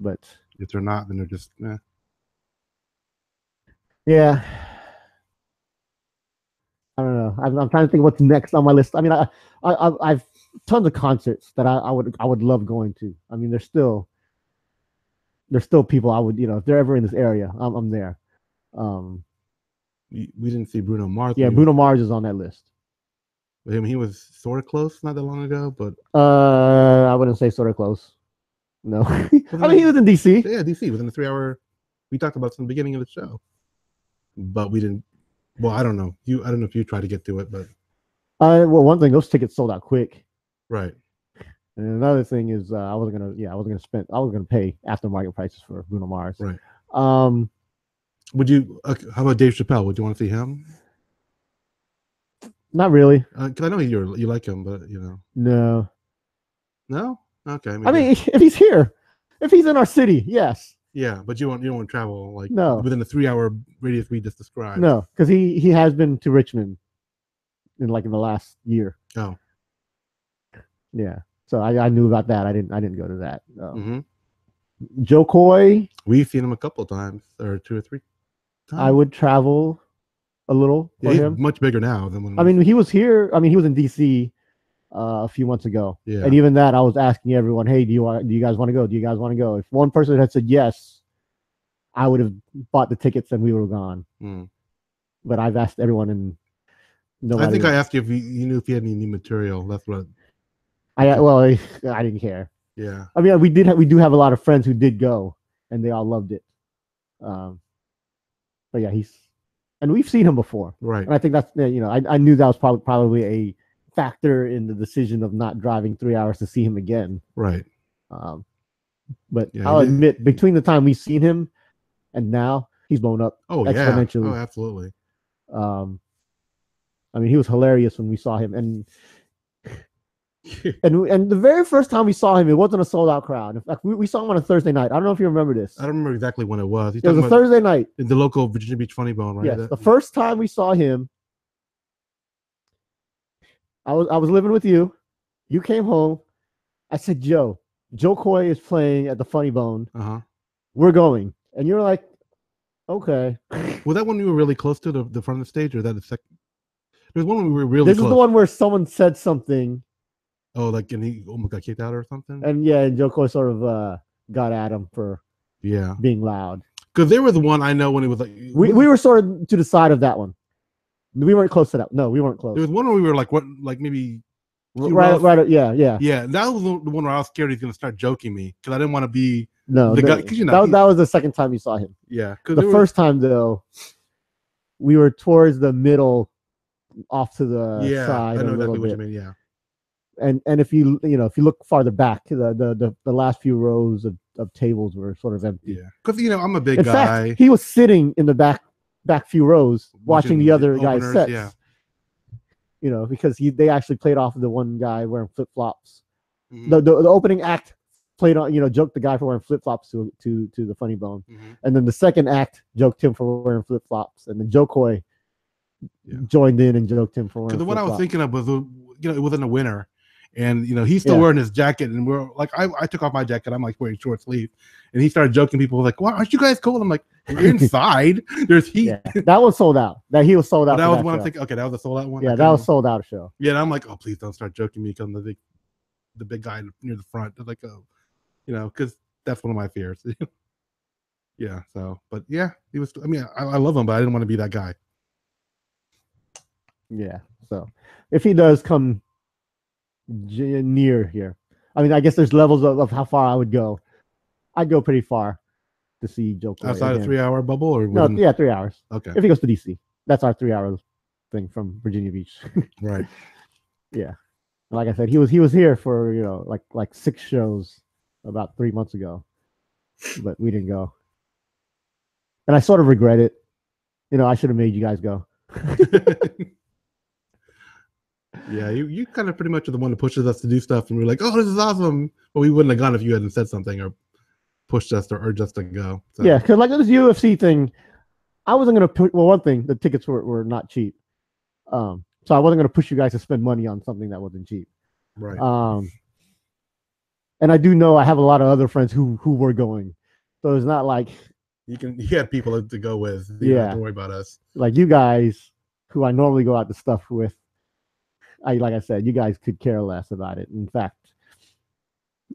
But if they're not, then they're just Yeah. I don't know. I'm trying to think what's next on my list. I mean, I've tons of concerts that I would love going to. I mean, there's still people I would, if they're ever in this area, I'm there. We didn't see Bruno Mars. Yeah, Bruno Mars is on that list. I mean, he was sort of close not that long ago, but I wouldn't say sort of close. No, I mean he was in DC. Yeah, DC within the 3 hour. We talked about this in the beginning of the show, but we didn't. Well, I don't know. I don't know if you tried to get to it, but well, one thing, those tickets sold out quick. Right. And another thing is I wasn't gonna pay aftermarket prices for Bruno Mars. Right. Um, Would you? How about Dave Chappelle? Would you want to see him? not really. Because I know you like him, but you know. No. No. Okay. I mean, if he's here, if he's in our city, yes. Yeah, but you don't want to travel like No. within the 3-hour radius we just described. No, because he has been to Richmond in the last year. Oh. Yeah. So I knew about that. I didn't go to that. Mm-hmm. Joe Coy. We've seen him a couple of times, or 2 or 3 times. I would travel a little for he's him. Much bigger now than when. I mean, he was here. I mean, he was in DC a few months ago. Yeah. And even that, I was asking everyone, "Hey, do you guys want to go? Do you guys want to go?" If one person had said yes, I would have bought the tickets and we would have gone. Mm. But I've asked everyone, and nobody. I think I asked you if you knew if he had any new material. That's what. I didn't care. Yeah. I mean, we do have a lot of friends who did go, and they all loved it. But yeah, and we've seen him before, right? And I think that's I knew that was probably a factor in the decision of not driving 3 hours to see him again, right? But yeah, I'll admit, between the time we've seen him and now, he's blown up. Exponentially. Yeah. Oh, absolutely. I mean, he was hilarious when we saw him, and the very first time we saw him, it wasn't a sold out crowd. In fact, we saw him on a Thursday night. I don't know if you remember this. I don't remember exactly when it was. It was a Thursday night in the local Virginia Beach Funny Bone, right? Yes, the first time we saw him, I was living with you. You came home. I said, Joe Coy is playing at the Funny Bone. We're going, and you're like, okay. Was that when we were really close to the front of the stage, or that the second? There was one when we were really close. This is the one where someone said something. Oh, like, and he almost got kicked out or something? And Joe Coy sort of got at him for being loud. Because there was one I know when it was like... We were sort of to the side of that one. We weren't close to that. No, we weren't close. There was one where we were like, what, like maybe... Right, yeah. Yeah, that was the one where I was scared he's going to start joking me, because I didn't want to be... No, the guy, that was the second time you saw him. Yeah. The first time, though, we were towards the middle, off to the side. I know exactly what you mean, yeah. And if you look farther back, the last few rows of tables were sort of empty. Yeah, because I'm a big guy. In fact, he was sitting in the back few rows watching the other guys' sets. Yeah. Because they actually played off of the one guy wearing flip flops. Mm-hmm. The opening act played on joked the guy for wearing flip flops to the Funny Bone, and then the second act joked him for wearing flip flops, and then Joe Coy joined in and joked him for wearing. Because the one I was thinking of was it was in the winter. And he's still wearing his jacket, and we're like, I took off my jacket. I'm like wearing short sleeve, and he started joking. People were like, "Why aren't you guys cold?" I'm like, "We're inside. There's heat." Yeah, that was sold out. He was sold out. That was one I'm thinking. Okay, that was a sold out one. Yeah, that was sold out show. Yeah, and I'm like, oh, please don't start joking me because I'm the big guy near the front. It's like, oh, because that's one of my fears. Yeah. So, but yeah, he was. I mean, I love him, but I didn't want to be that guy. Yeah. So, if he does come near here, I mean, I guess there's levels of how far I would go. I'd go pretty far to see Joe Coy outside a 3 hour bubble, or no? Yeah, 3 hours. Okay. If he goes to DC, that's our 3 hour thing from Virginia Beach. Right. Yeah. Like I said, he was here for like 6 shows about 3 months ago, but we didn't go, and I sort of regret it. I should have made you guys go. Yeah, you kind of pretty much are the one that pushes us to do stuff, and we're like, "Oh, this is awesome!" But we wouldn't have gone if you hadn't said something or pushed us or just to go. So. Yeah, because like this UFC thing, I wasn't gonna put. Well, one thing, the tickets were not cheap, so I wasn't gonna push you guys to spend money on something that wasn't cheap. Right. And I do know I have a lot of other friends who were going, so it's not like you had people to go with. Don't worry about us. Like you guys, who I normally go out to stuff with. Like I said, you guys could care less about it. In fact,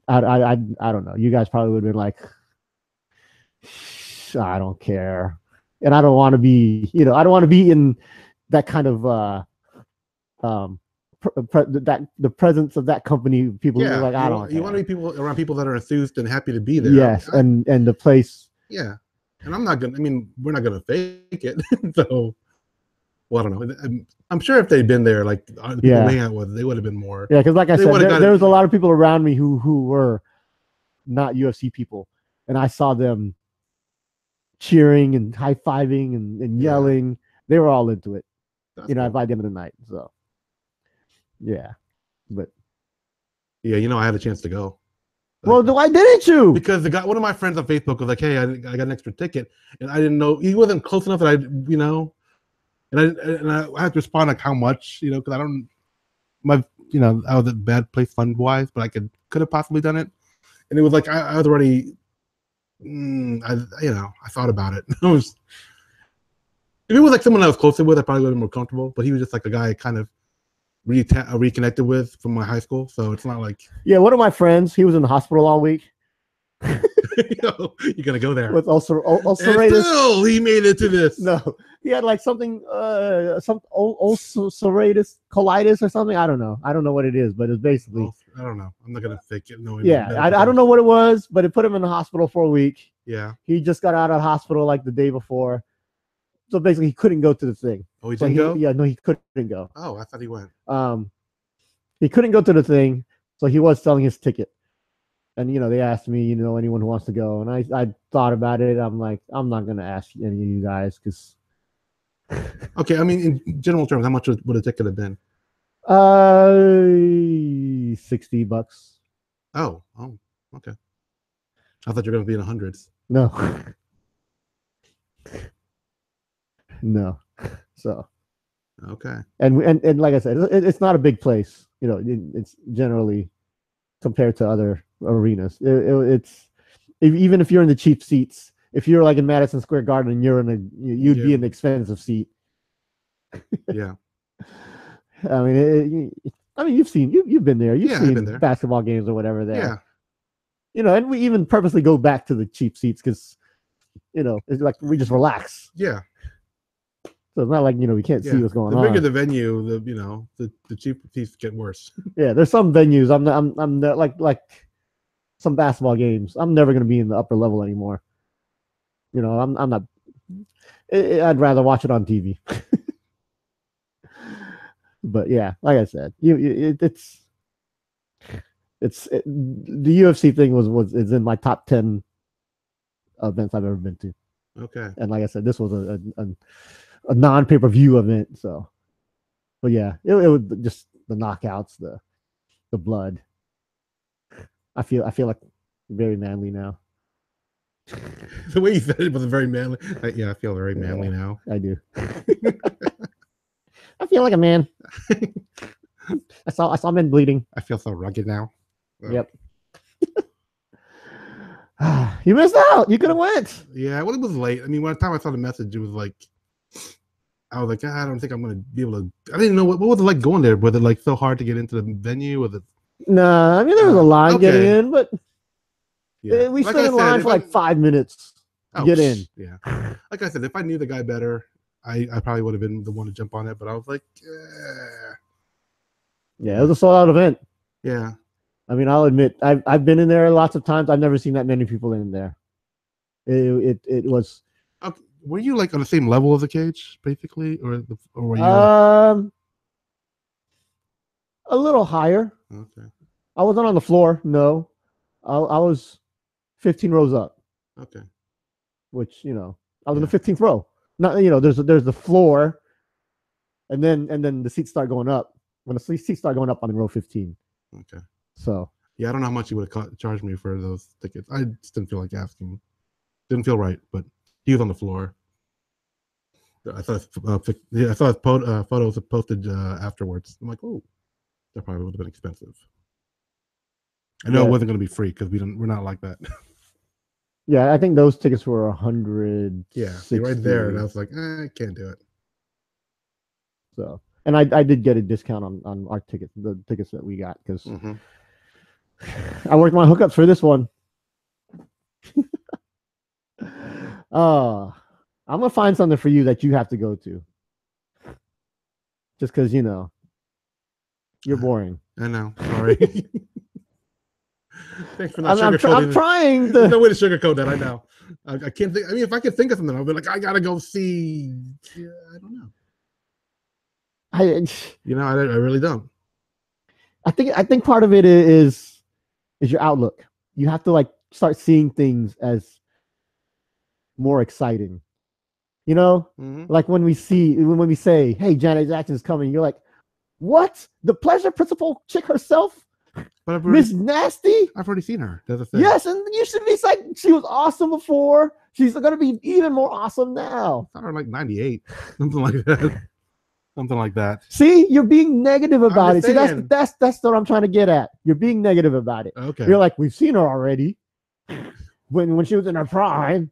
I don't know. You guys probably would have been like, I don't care, and I don't want to be. I don't want to be in that kind of the presence of that company. People who are like, I don't. You want to be around people that are enthused and happy to be there. Yes, and the place. Yeah, and I'm not gonna. I mean, we're not gonna fake it. So. Well, I don't know. I'm sure if they'd been there, like the people Yeah. we hang out with, they would have been more. Yeah, because like I They said, would've got there it. was a lot of people around me who were not UFC people, and I saw them cheering and high fiving and Yeah. yelling. They were all into it, That's you know, cool. by the end of the night. So, yeah, but Yeah, I had a chance to go. well, why didn't you? Because one of my friends on Facebook was like, "Hey, I got an extra ticket," and I didn't know he wasn't close enough that and I had to respond like how much, because I don't I was at bad place fund wise, but I could have possibly done it, and it was like I was already, I thought about it. If it was like someone I was closer with, I probably would have been more comfortable. But he was just like a guy I kind of reconnected with from my high school, so it's not like Yeah, one of my friends, he was in the hospital all week. You're gonna go there with ulcerative. Still, he made it to this. No, he had like something, some ulcerative colitis or something. I don't know what it is, but it's basically. I don't know. I'm not gonna fake it. No. Yeah, I don't know what it was, but it put him in the hospital for a week. Yeah. He just got out of the hospital like the day before, so basically he couldn't go to the thing. Oh, he didn't go? Yeah, no, he couldn't go. Oh, I thought he went. He couldn't go to the thing, so he was selling his ticket. And they asked me, anyone who wants to go, and I thought about it. I'm like, I'm not gonna ask any of you guys because. Okay, I mean, in general terms, how much would a ticket have been? $60. Oh, okay. I thought you were gonna be in the hundreds. No. No. So. Okay. And like I said, it's not a big place. It's generally compared to other arenas. It's even if you're in the cheap seats, if you're like in Madison Square Garden and you'd be in the expensive seat. Yeah. I mean, you've been there. You've seen been there. Basketball games or whatever there. Yeah. And we even purposely go back to the cheap seats because, it's like we just relax. Yeah. So it's not like we can't see what's going on. The bigger the venue, the cheap seats get worse. Yeah, there's some venues I'm not, like some basketball games. I'm never gonna be in the upper level anymore. I'm not. I'd rather watch it on TV. But yeah, like I said, the UFC thing is in my top 10 events I've ever been to. Okay. And like I said, this was a non-pay-per-view event. So, but yeah, it was just the knockouts, the blood. I feel like very manly now. The way you said it was very manly. Yeah, I feel very manly now. I do. I feel like a man. I saw men bleeding. I feel so rugged now. Yep. You missed out. You could have went. Yeah, well, it was late. I mean, by the time I saw the message, it was like, I was like, I don't think I'm gonna be able to. I didn't know what was it like going there. Was it like so hard to get into the venue? Was it? No, I mean there was a line getting in, but we stood in line for like 5 minutes to get in. Yeah, like I said, if I knew the guy better, I probably would have been the one to jump on it. But I was like, yeah, it was a sold out event. Yeah, I mean, I'll admit, I've been in there lots of times. I've never seen that many people in there. It was. Okay. Were you like on the same level as the cage, basically, or were you? A little higher. Okay. I wasn't on the floor. No, I was 15 rows up. Okay. Which I was in the 15th row. Not there's the floor, and then the seats start going up. When the seats start going up, I'm in row 15. Okay. So yeah, I don't know how much you would have charged me for those tickets. I just didn't feel like asking. Didn't feel right, but he was on the floor. I saw his photos posted afterwards. I'm like, oh, that probably would have been expensive. I know it wasn't going to be free because we're not like that. Yeah, I think those tickets were 100. Yeah, right there, and I was like, I can't do it. So, and I did get a discount on our tickets, the tickets that we got, because I worked my hookups for this one. I'm gonna find something for you that you have to go to, just because you're boring. I know. Sorry. Thanks for not sugarcoating. I'm trying. There's no way to sugarcoat that. I know. I can't think. I mean, if I could think of something, I'd be like, I gotta go see. Yeah, I don't know. You know, I really don't. I think part of it is your outlook. You have to like start seeing things as more exciting. You know, like when we say, "Hey, Janet Jackson's coming," you're like, "What? The Pleasure Principle chick herself, But Miss Nasty? I've already seen her. That's the thing. Yes, and you should be like, she was awesome before. She's gonna be even more awesome now." I saw her like 98, something like that. Something like that. See, you're being negative about it. See, that's what I'm trying to get at. You're being negative about it. Okay. You're like, we've seen her already when she was in her prime.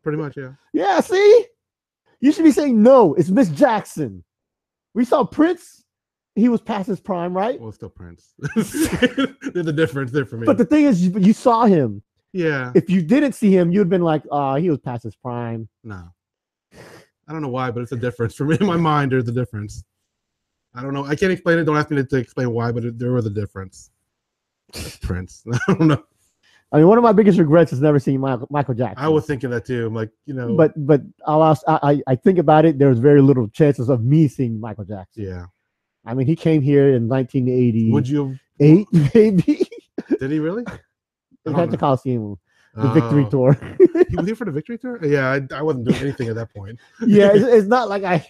Pretty much, yeah. Yeah, see? You should be saying, no, it's Miss Jackson. We saw Prince. He was past his prime, right? Well, still Prince. There's a difference there for me. But the thing is, you saw him. Yeah. If you didn't see him, you'd been like, he was past his prime. No. I don't know why, but it's a difference. For me, in my mind, there's a difference. I don't know. I can't explain it. Don't ask me to explain why, but there was a difference. Prince. I don't know. I mean, one of my biggest regrets is never seeing Michael Jackson. I was thinking that too. I'm like, you know. But I think about it. There's very little chances of me seeing Michael Jackson. Yeah. I mean, he came here in 1980. Would you? 8 maybe? Did he really? He had the Coliseum, the Victory Tour. He was here for the Victory Tour? Yeah, I wasn't doing anything at that point. Yeah, it's not like I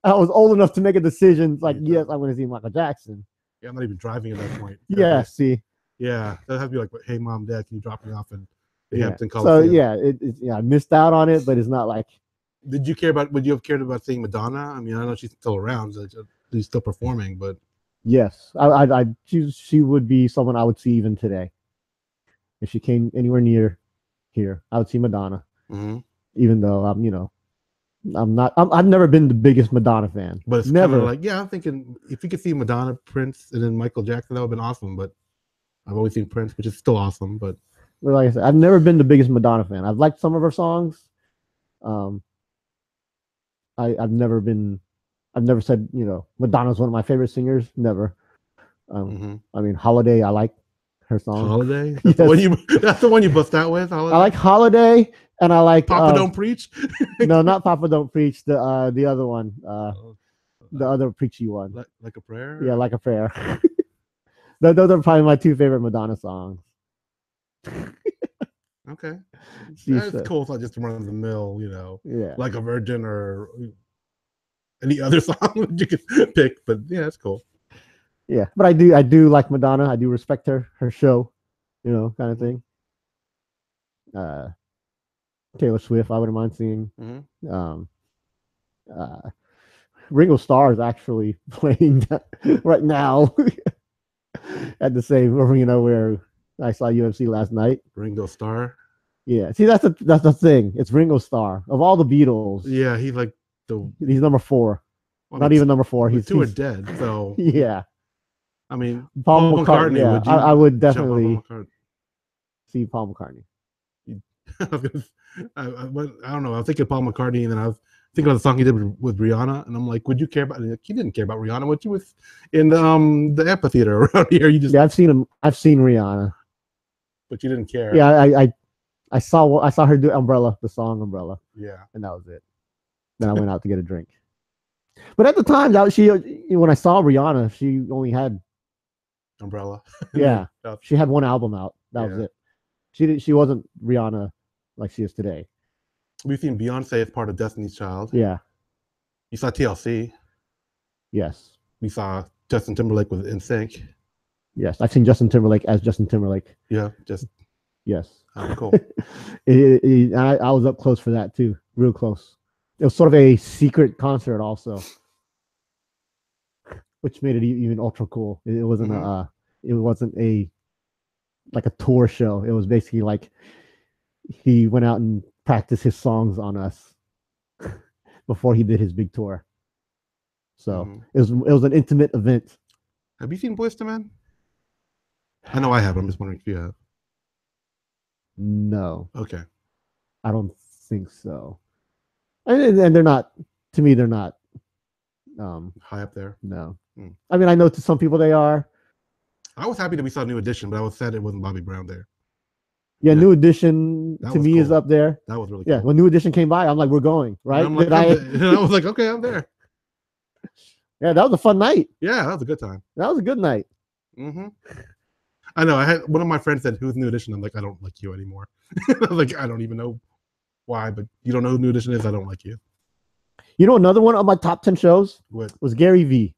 was old enough to make a decision. Like, yes, I'm going to see Michael Jackson. Yeah, I'm not even driving at that point. Yeah, see. Yeah, that has to be like, hey, mom, dad, can you drop me off in the Hampton Coliseum? So yeah, I missed out on it, but it's not like. Would you have cared about seeing Madonna? I mean, I know she's still around, so she's still performing, but yes, she would be someone I would see even today. If she came anywhere near here, I would see Madonna. Even though I've never been the biggest Madonna fan. But it's never like, yeah, I'm thinking if you could see Madonna, Prince, and then Michael Jackson, that would have been awesome. But I've always seen Prince, which is still awesome. But like I said, I've never been the biggest Madonna fan. I've liked some of her songs. I've never said, Madonna's one of my favorite singers. Never. I mean, Holiday, I like her song. Holiday? That's the one you bust out with? Holiday? I like Holiday, and I like Papa Don't Preach? No, not Papa Don't Preach. The other one. The other preachy one. Like a Prayer? Yeah, Like a Prayer. Those are probably my two favorite Madonna songs. Okay. That's cool. It's not just run of the mill, Yeah. Like a Virgin or any other song that you could pick. But yeah, that's cool. Yeah, but I do like Madonna. I do respect her show, kind of thing. Taylor Swift, I wouldn't mind seeing. Ringo Starr is actually playing right now at the same arena where I saw UFC last night. Ringo Starr. Yeah, see, that's the thing. It's Ringo Starr of all the Beatles. Yeah, he's like he's number 4. Well, not even number 4. He's 2 are dead. So yeah. I mean, Paul McCartney. Yeah, I would definitely see Paul McCartney. I don't know. I'm thinking Paul McCartney, and then I was thinking of the song he did with Rihanna, and I'm like, would you care about? Like, he didn't care about Rihanna. What you with in the amphitheater around here? You just I've seen him. I've seen Rihanna, but you didn't care. Yeah, I saw her do Umbrella, the song Umbrella. Yeah, and that was it. Then I went out to get a drink. But at the time, when I saw Rihanna, she only had Umbrella. Yeah, she had one album out. That was it. She wasn't Rihanna like she is today. We've seen Beyonce as part of Destiny's Child. Yeah. You saw TLC. Yes. We saw Justin Timberlake with NSYNC. Yes, I've seen Justin Timberlake as Justin Timberlake. Yeah, yes. Oh, cool. I was up close for that too, real close. It was sort of a secret concert also, which made it even ultra cool. It wasn't it wasn't like a tour show. It was basically like he went out and practiced his songs on us before he did his big tour. So it was an intimate event. Have you seen Boyz II Men? I know I have. I'm just wondering if you have. No. Okay. I don't think so. And they're not, to me, they're not high up there. No. I mean, I know to some people they are. I was happy that we saw New Edition, but I was sad it wasn't Bobby Brown there. Yeah, New Edition to me is up there. That was really cool. Yeah, when New Edition came by, I'm like, we're going, right? And I was like, okay, I'm there. Yeah, that was a fun night. Yeah, that was a good time. That was a good night. Mm-hmm. I know. I had one of my friends said, "Who's New Edition?" I'm like, I don't like you anymore. I was like, I don't even know why, but you don't know who New Edition is. I don't like you. You know, another one of my top 10 shows was Gary V.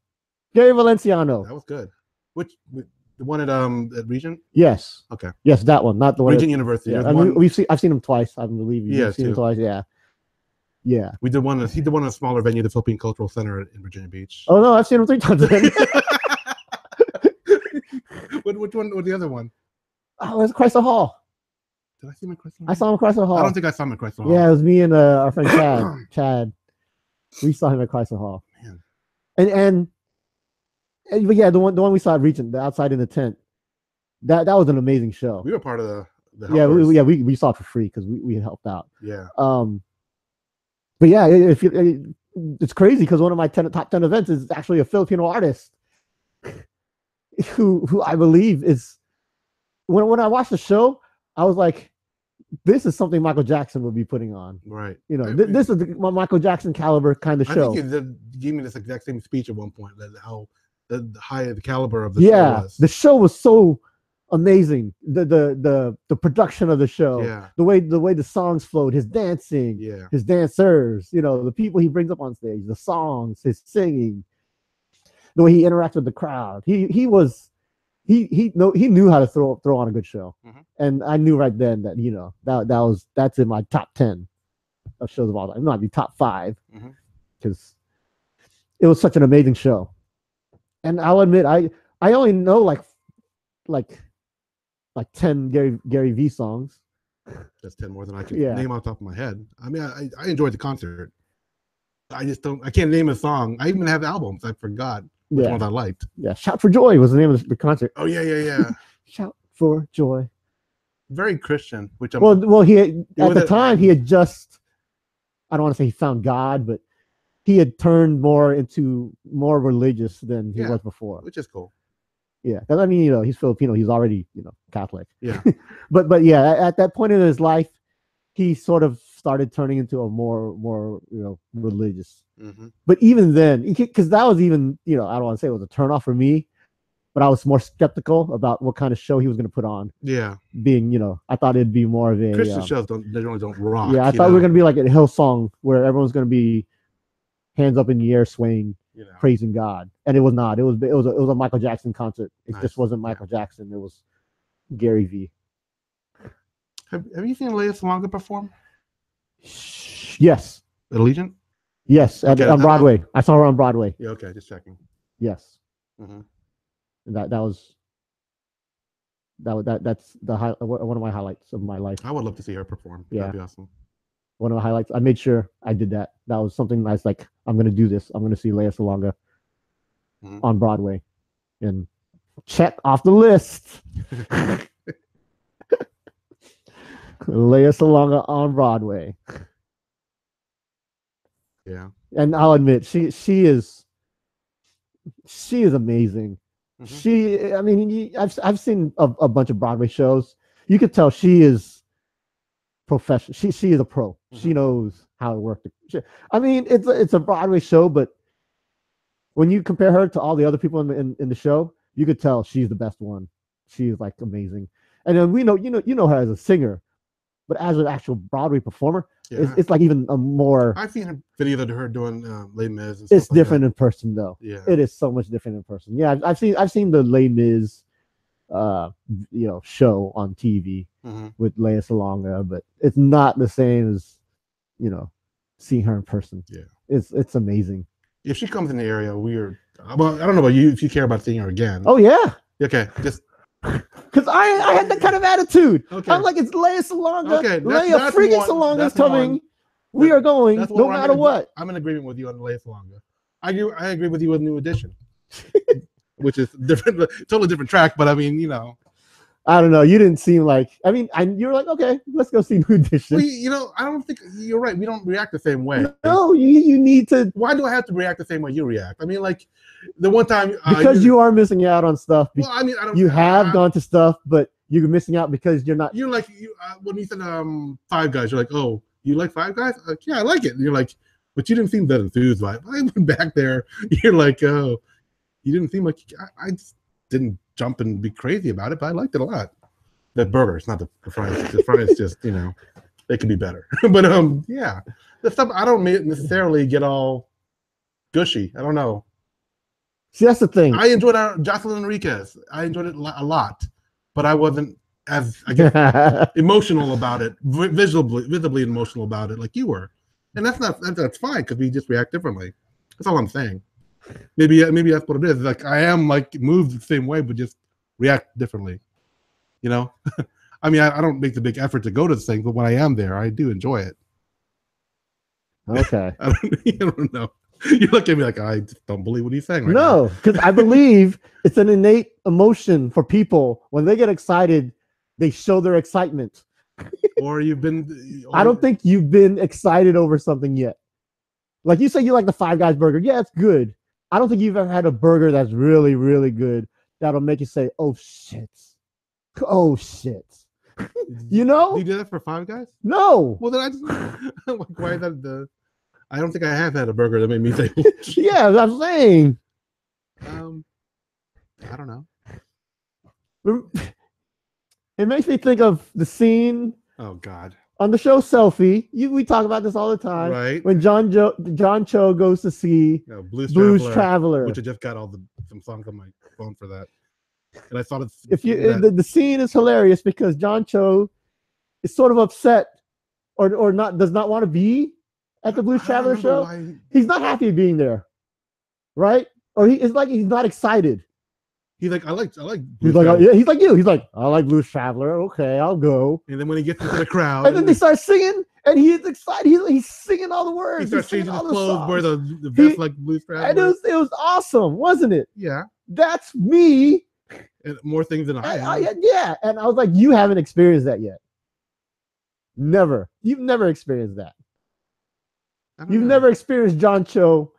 Gary Valenciano. That was good. Which the one at Regent? Yes. Okay. Yes, that one, not the one Regent University. Yeah, I mean, I've seen him twice. I believe you. Yeah, You've seen him twice. Yeah. Yeah. We did one. He did one at a smaller venue, the Philippine Cultural Center in Virginia Beach. Oh no, I've seen him 3 times. Which one? What the other one? Oh, it's Chrysler Hall. Did I see him at Chrysler Hall? I saw him at Chrysler Hall. I don't think I saw him at Chrysler Hall. Yeah, it was me and our friend Chad. We saw him at Chrysler Hall. Man. And but yeah, the one we saw at Regent, the outside in the tent. That was an amazing show. We were part of the we saw it for free because we helped out. Yeah. But yeah, it's crazy because one of my top 10 events is actually a Filipino artist who I believe is when I watched the show, I was like, this is something Michael Jackson would be putting on. Right. You know, this is my Michael Jackson caliber kind of show. I think you gave me this exact same speech at one point, that how the high the caliber of the show was. The show was so amazing. The production of the show, the way the songs flowed, his dancing, his dancers, you know, the people he brings up on stage, the songs, his singing, the way he interacts with the crowd. He knew how to throw on a good show. Mm-hmm. And I knew right then that, you know, that's in my top 10 of shows of all time. It might be top 5 because it was such an amazing show. And I'll admit, I only know like 10 Gary V songs. That's 10 more than I can name off the top of my head. I mean, I enjoyed the concert. I can't name a song. I even have albums. I forgot which ones I liked. Yeah, Shout for Joy was the name of the concert. Oh yeah. Shout for Joy. Very Christian. Which well, he had, at the time he had just, I don't want to say he found God, but he had turned more religious than he was before, which is cool. Yeah, because I mean, you know, he's Filipino. He's already, you know, Catholic. Yeah. but yeah, at that point in his life, he sort of started turning into a more you know, religious. Mm-hmm. But even then, because that was even, you know, I don't want to say it was a turnoff for me, but I was more skeptical about what kind of show he was going to put on. Yeah. Being, you know, I thought it'd be more of a Christian shows generally don't rock. Yeah, I thought we were going to be like a Hillsong where everyone's going to be hands up in the air swaying, you know, praising God. And it was not. It was a Michael Jackson concert. It just wasn't Michael Jackson. It was Gary V. Have you seen Lea Salonga perform? Yes. At Allegiant? Yes, on Broadway. I saw her on Broadway. Yeah, okay, just checking. Yes. Mm-hmm. That's one of my highlights of my life. I would love to see her perform. Yeah. That'd be awesome. One of the highlights. I made sure I did that. That was something I was like, I'm going to do this. I'm going to see Lea Salonga on Broadway. And check off the list. Lea Salonga on Broadway. Yeah. And I'll admit, she is amazing. Mm-hmm. I mean, I've seen a bunch of Broadway shows. You could tell she is professional. She is a pro. Mm-hmm. She knows how to work. I mean, it's a Broadway show, but when you compare her to all the other people in the show, you could tell she's the best one. She's like amazing. And then you know her as a singer, but as an actual Broadway performer, it's like even a more. I've seen a video of her doing Les Mis. And it's different in person, though. Yeah, it is so much different in person. Yeah, I've seen the Les Mis, show on TV with Lea Salonga, but it's not the same as, seeing her in person. Yeah, it's amazing. If she comes in the area, well, I don't know about you. If you care about seeing her again. Oh yeah. Okay, just. Because I had that kind of attitude. Okay. I'm like, it's Lea Salonga. Okay, Lea freaking Salonga is coming. We are going no matter what. I'm in agreement with you on Lea Salonga. I agree with you with New Edition, which is different, totally different track. But I mean, I don't know. You didn't seem like. I mean, you were like, okay, let's go see New Edition. Well, I don't think you're right. We don't react the same way. No, you need to. Why do I have to react the same way you react? I mean, like the one time because you are missing out on stuff. Well, I mean, you have gone to stuff, but you're missing out because you're not. You're like when you said Five Guys. You're like, oh, you like Five Guys? Like, yeah, I like it. And you're like, But you didn't seem that enthused by it. I went back there. You're like, oh, you didn't seem like I just didn't jump and be crazy about it, but I liked it a lot. The burgers, not the fries. The fries just, they could be better. But yeah, the stuff I don't necessarily get all gushy. I don't know. See, that's the thing. I enjoyed Jocelyn Enriquez. I enjoyed it a lot, but I wasn't as, I guess, emotional about it, visibly emotional about it, like you were. And that's fine because we just react differently. That's all I'm saying. Maybe that's what it is. Like I am like moved the same way, but just react differently. I mean, I don't make the big effort to go to the thing, but when I am there, I do enjoy it. Okay. I don't know. You look at me like I just don't believe what he's saying right now. No, because I believe it's an innate emotion for people. When they get excited, they show their excitement. Or you've been. I don't think you've been excited over something yet. Like you say, you like the Five Guys burger. Yeah, it's good. I don't think you've ever had a burger that's really, really good that'll make you say, "Oh shit, oh shit." You know? You did that for Five Guys? No. Well, then I just like, why is that the? I don't think I have had a burger that made me say. Yeah, I'm saying. I don't know. It makes me think of the scene. Oh God. On the show Selfie, we talk about this all the time. Right. When John Cho goes to see Blues Traveler, which I just got some songs on my phone for that, and I thought it's the scene is hilarious because John Cho is sort of upset or does not want to be at the Blues Traveler show. He's not happy being there, right? Or it's like he's not excited. He's like, I like. He's like, yeah. He's like you. He's like, I like Blues Traveler. Okay, I'll go. And then when he gets into the crowd, and then they start singing, and he's excited. He's singing all the words. He starts changing his clothes, wear the vest like Blues Traveler. And it was awesome, wasn't it? Yeah. That's me. And more things than I have. Yeah. And I was like, you haven't experienced that yet. Never. You've never experienced that. You've never experienced John Cho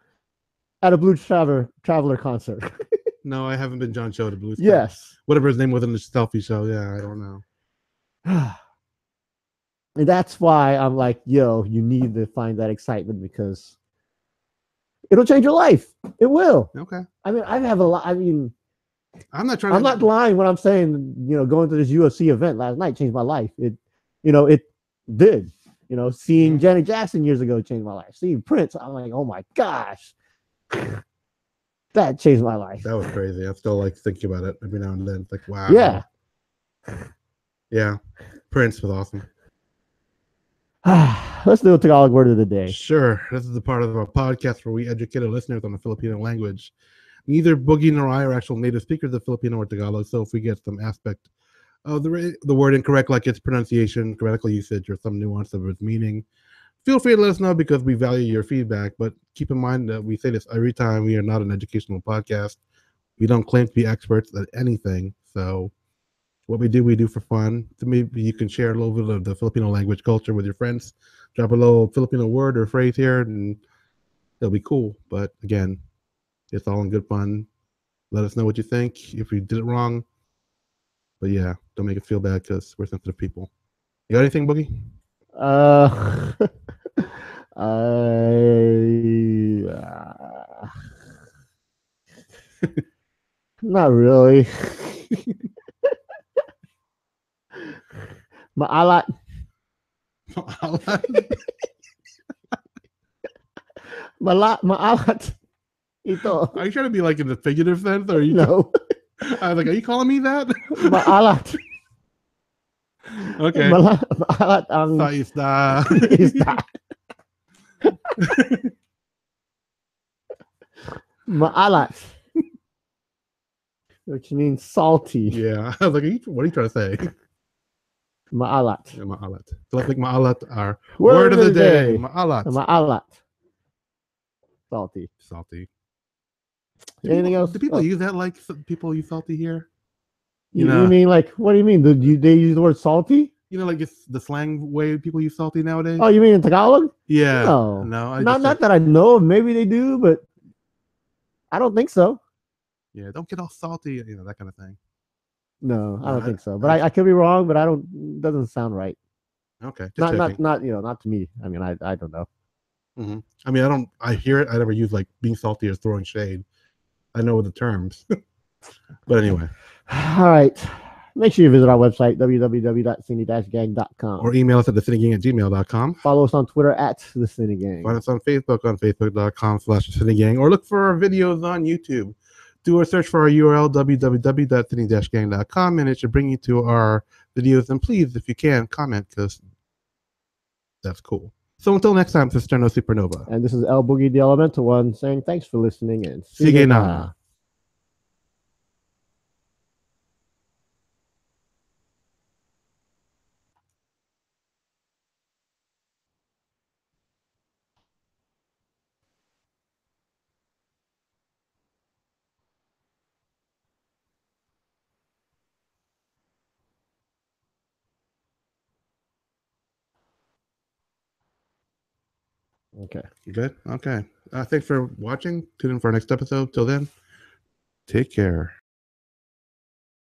at a Blues Traveler concert. No, I haven't been John Cho to Blues. Yes. Whatever his name was in the Selfie show. Yeah, I don't know. And that's why I'm like, yo, you need to find that excitement because it'll change your life. It will. Okay. I mean, I have a lot. I mean, I'm not lying when I'm saying, going to this UFC event last night changed my life. It did. Seeing Janet Jackson years ago changed my life. Seeing Prince, I'm like, oh my gosh. That changed my life. That was crazy. I'm still like thinking about it every now and then. It's like, wow. Yeah. Yeah. Prince was awesome. Let's do a Tagalog word of the day. Sure. This is the part of our podcast where we educate our listeners on the Filipino language. Neither Boogie nor I are actual native speakers of Filipino or Tagalog, so if we get some aspect of the word incorrect, like its pronunciation, grammatical usage, or some nuance of its meaning, feel free to let us know because we value your feedback. But keep in mind that we say this every time. We are not an educational podcast. We don't claim to be experts at anything. So what we do for fun. So maybe you can share a little bit of the Filipino language culture with your friends. Drop a little Filipino word or phrase here, and it'll be cool. But again, it's all in good fun. Let us know what you think if we did it wrong. But yeah, don't make it feel bad because we're sensitive people. You got anything, Boogie? Not really. Maalat. Maalat. Ito. Are you trying to be like in the figurative sense, or are you? No. I was like, are you calling me that? Maalat. Okay. Maalat ang isda. Maalat, which means salty. Yeah, I was like, what are you trying to say? Maalat. Yeah, maalat. So let's make maalat our word of the day. Maalat. Maalat. Salty. Anything else? Do people use that like people use salty here? You mean like, what do you mean? They use the word salty? Like it's the slang way people use salty nowadays? Oh, you mean in Tagalog? Yeah. No. Not that I know of. Maybe they do, but I don't think so. Yeah, don't get all salty, that kind of thing. No, I don't think so. But I could be wrong, but it doesn't sound right. Okay. Not to me. I mean, I don't know. I mean, I hear it. I never use like being salty or throwing shade. I know the terms. But anyway. All right. Make sure you visit our website, www.sini-gang.com. Or email us at thesinigang@gmail.com. Follow us on Twitter at The Sini-Gang. Find us on Facebook on facebook.com/thesinigang, or look for our videos on YouTube. Do a search for our URL, www.sini-gang.com, and it should bring you to our videos. And please, if you can, comment, because that's cool. So until next time, this is Sterno Supernova. And this is l-boogy, the Elemental One, saying thanks for listening, and Sige na. Okay. You good? Okay. Thanks for watching. Tune in for our next episode. Till then, take care.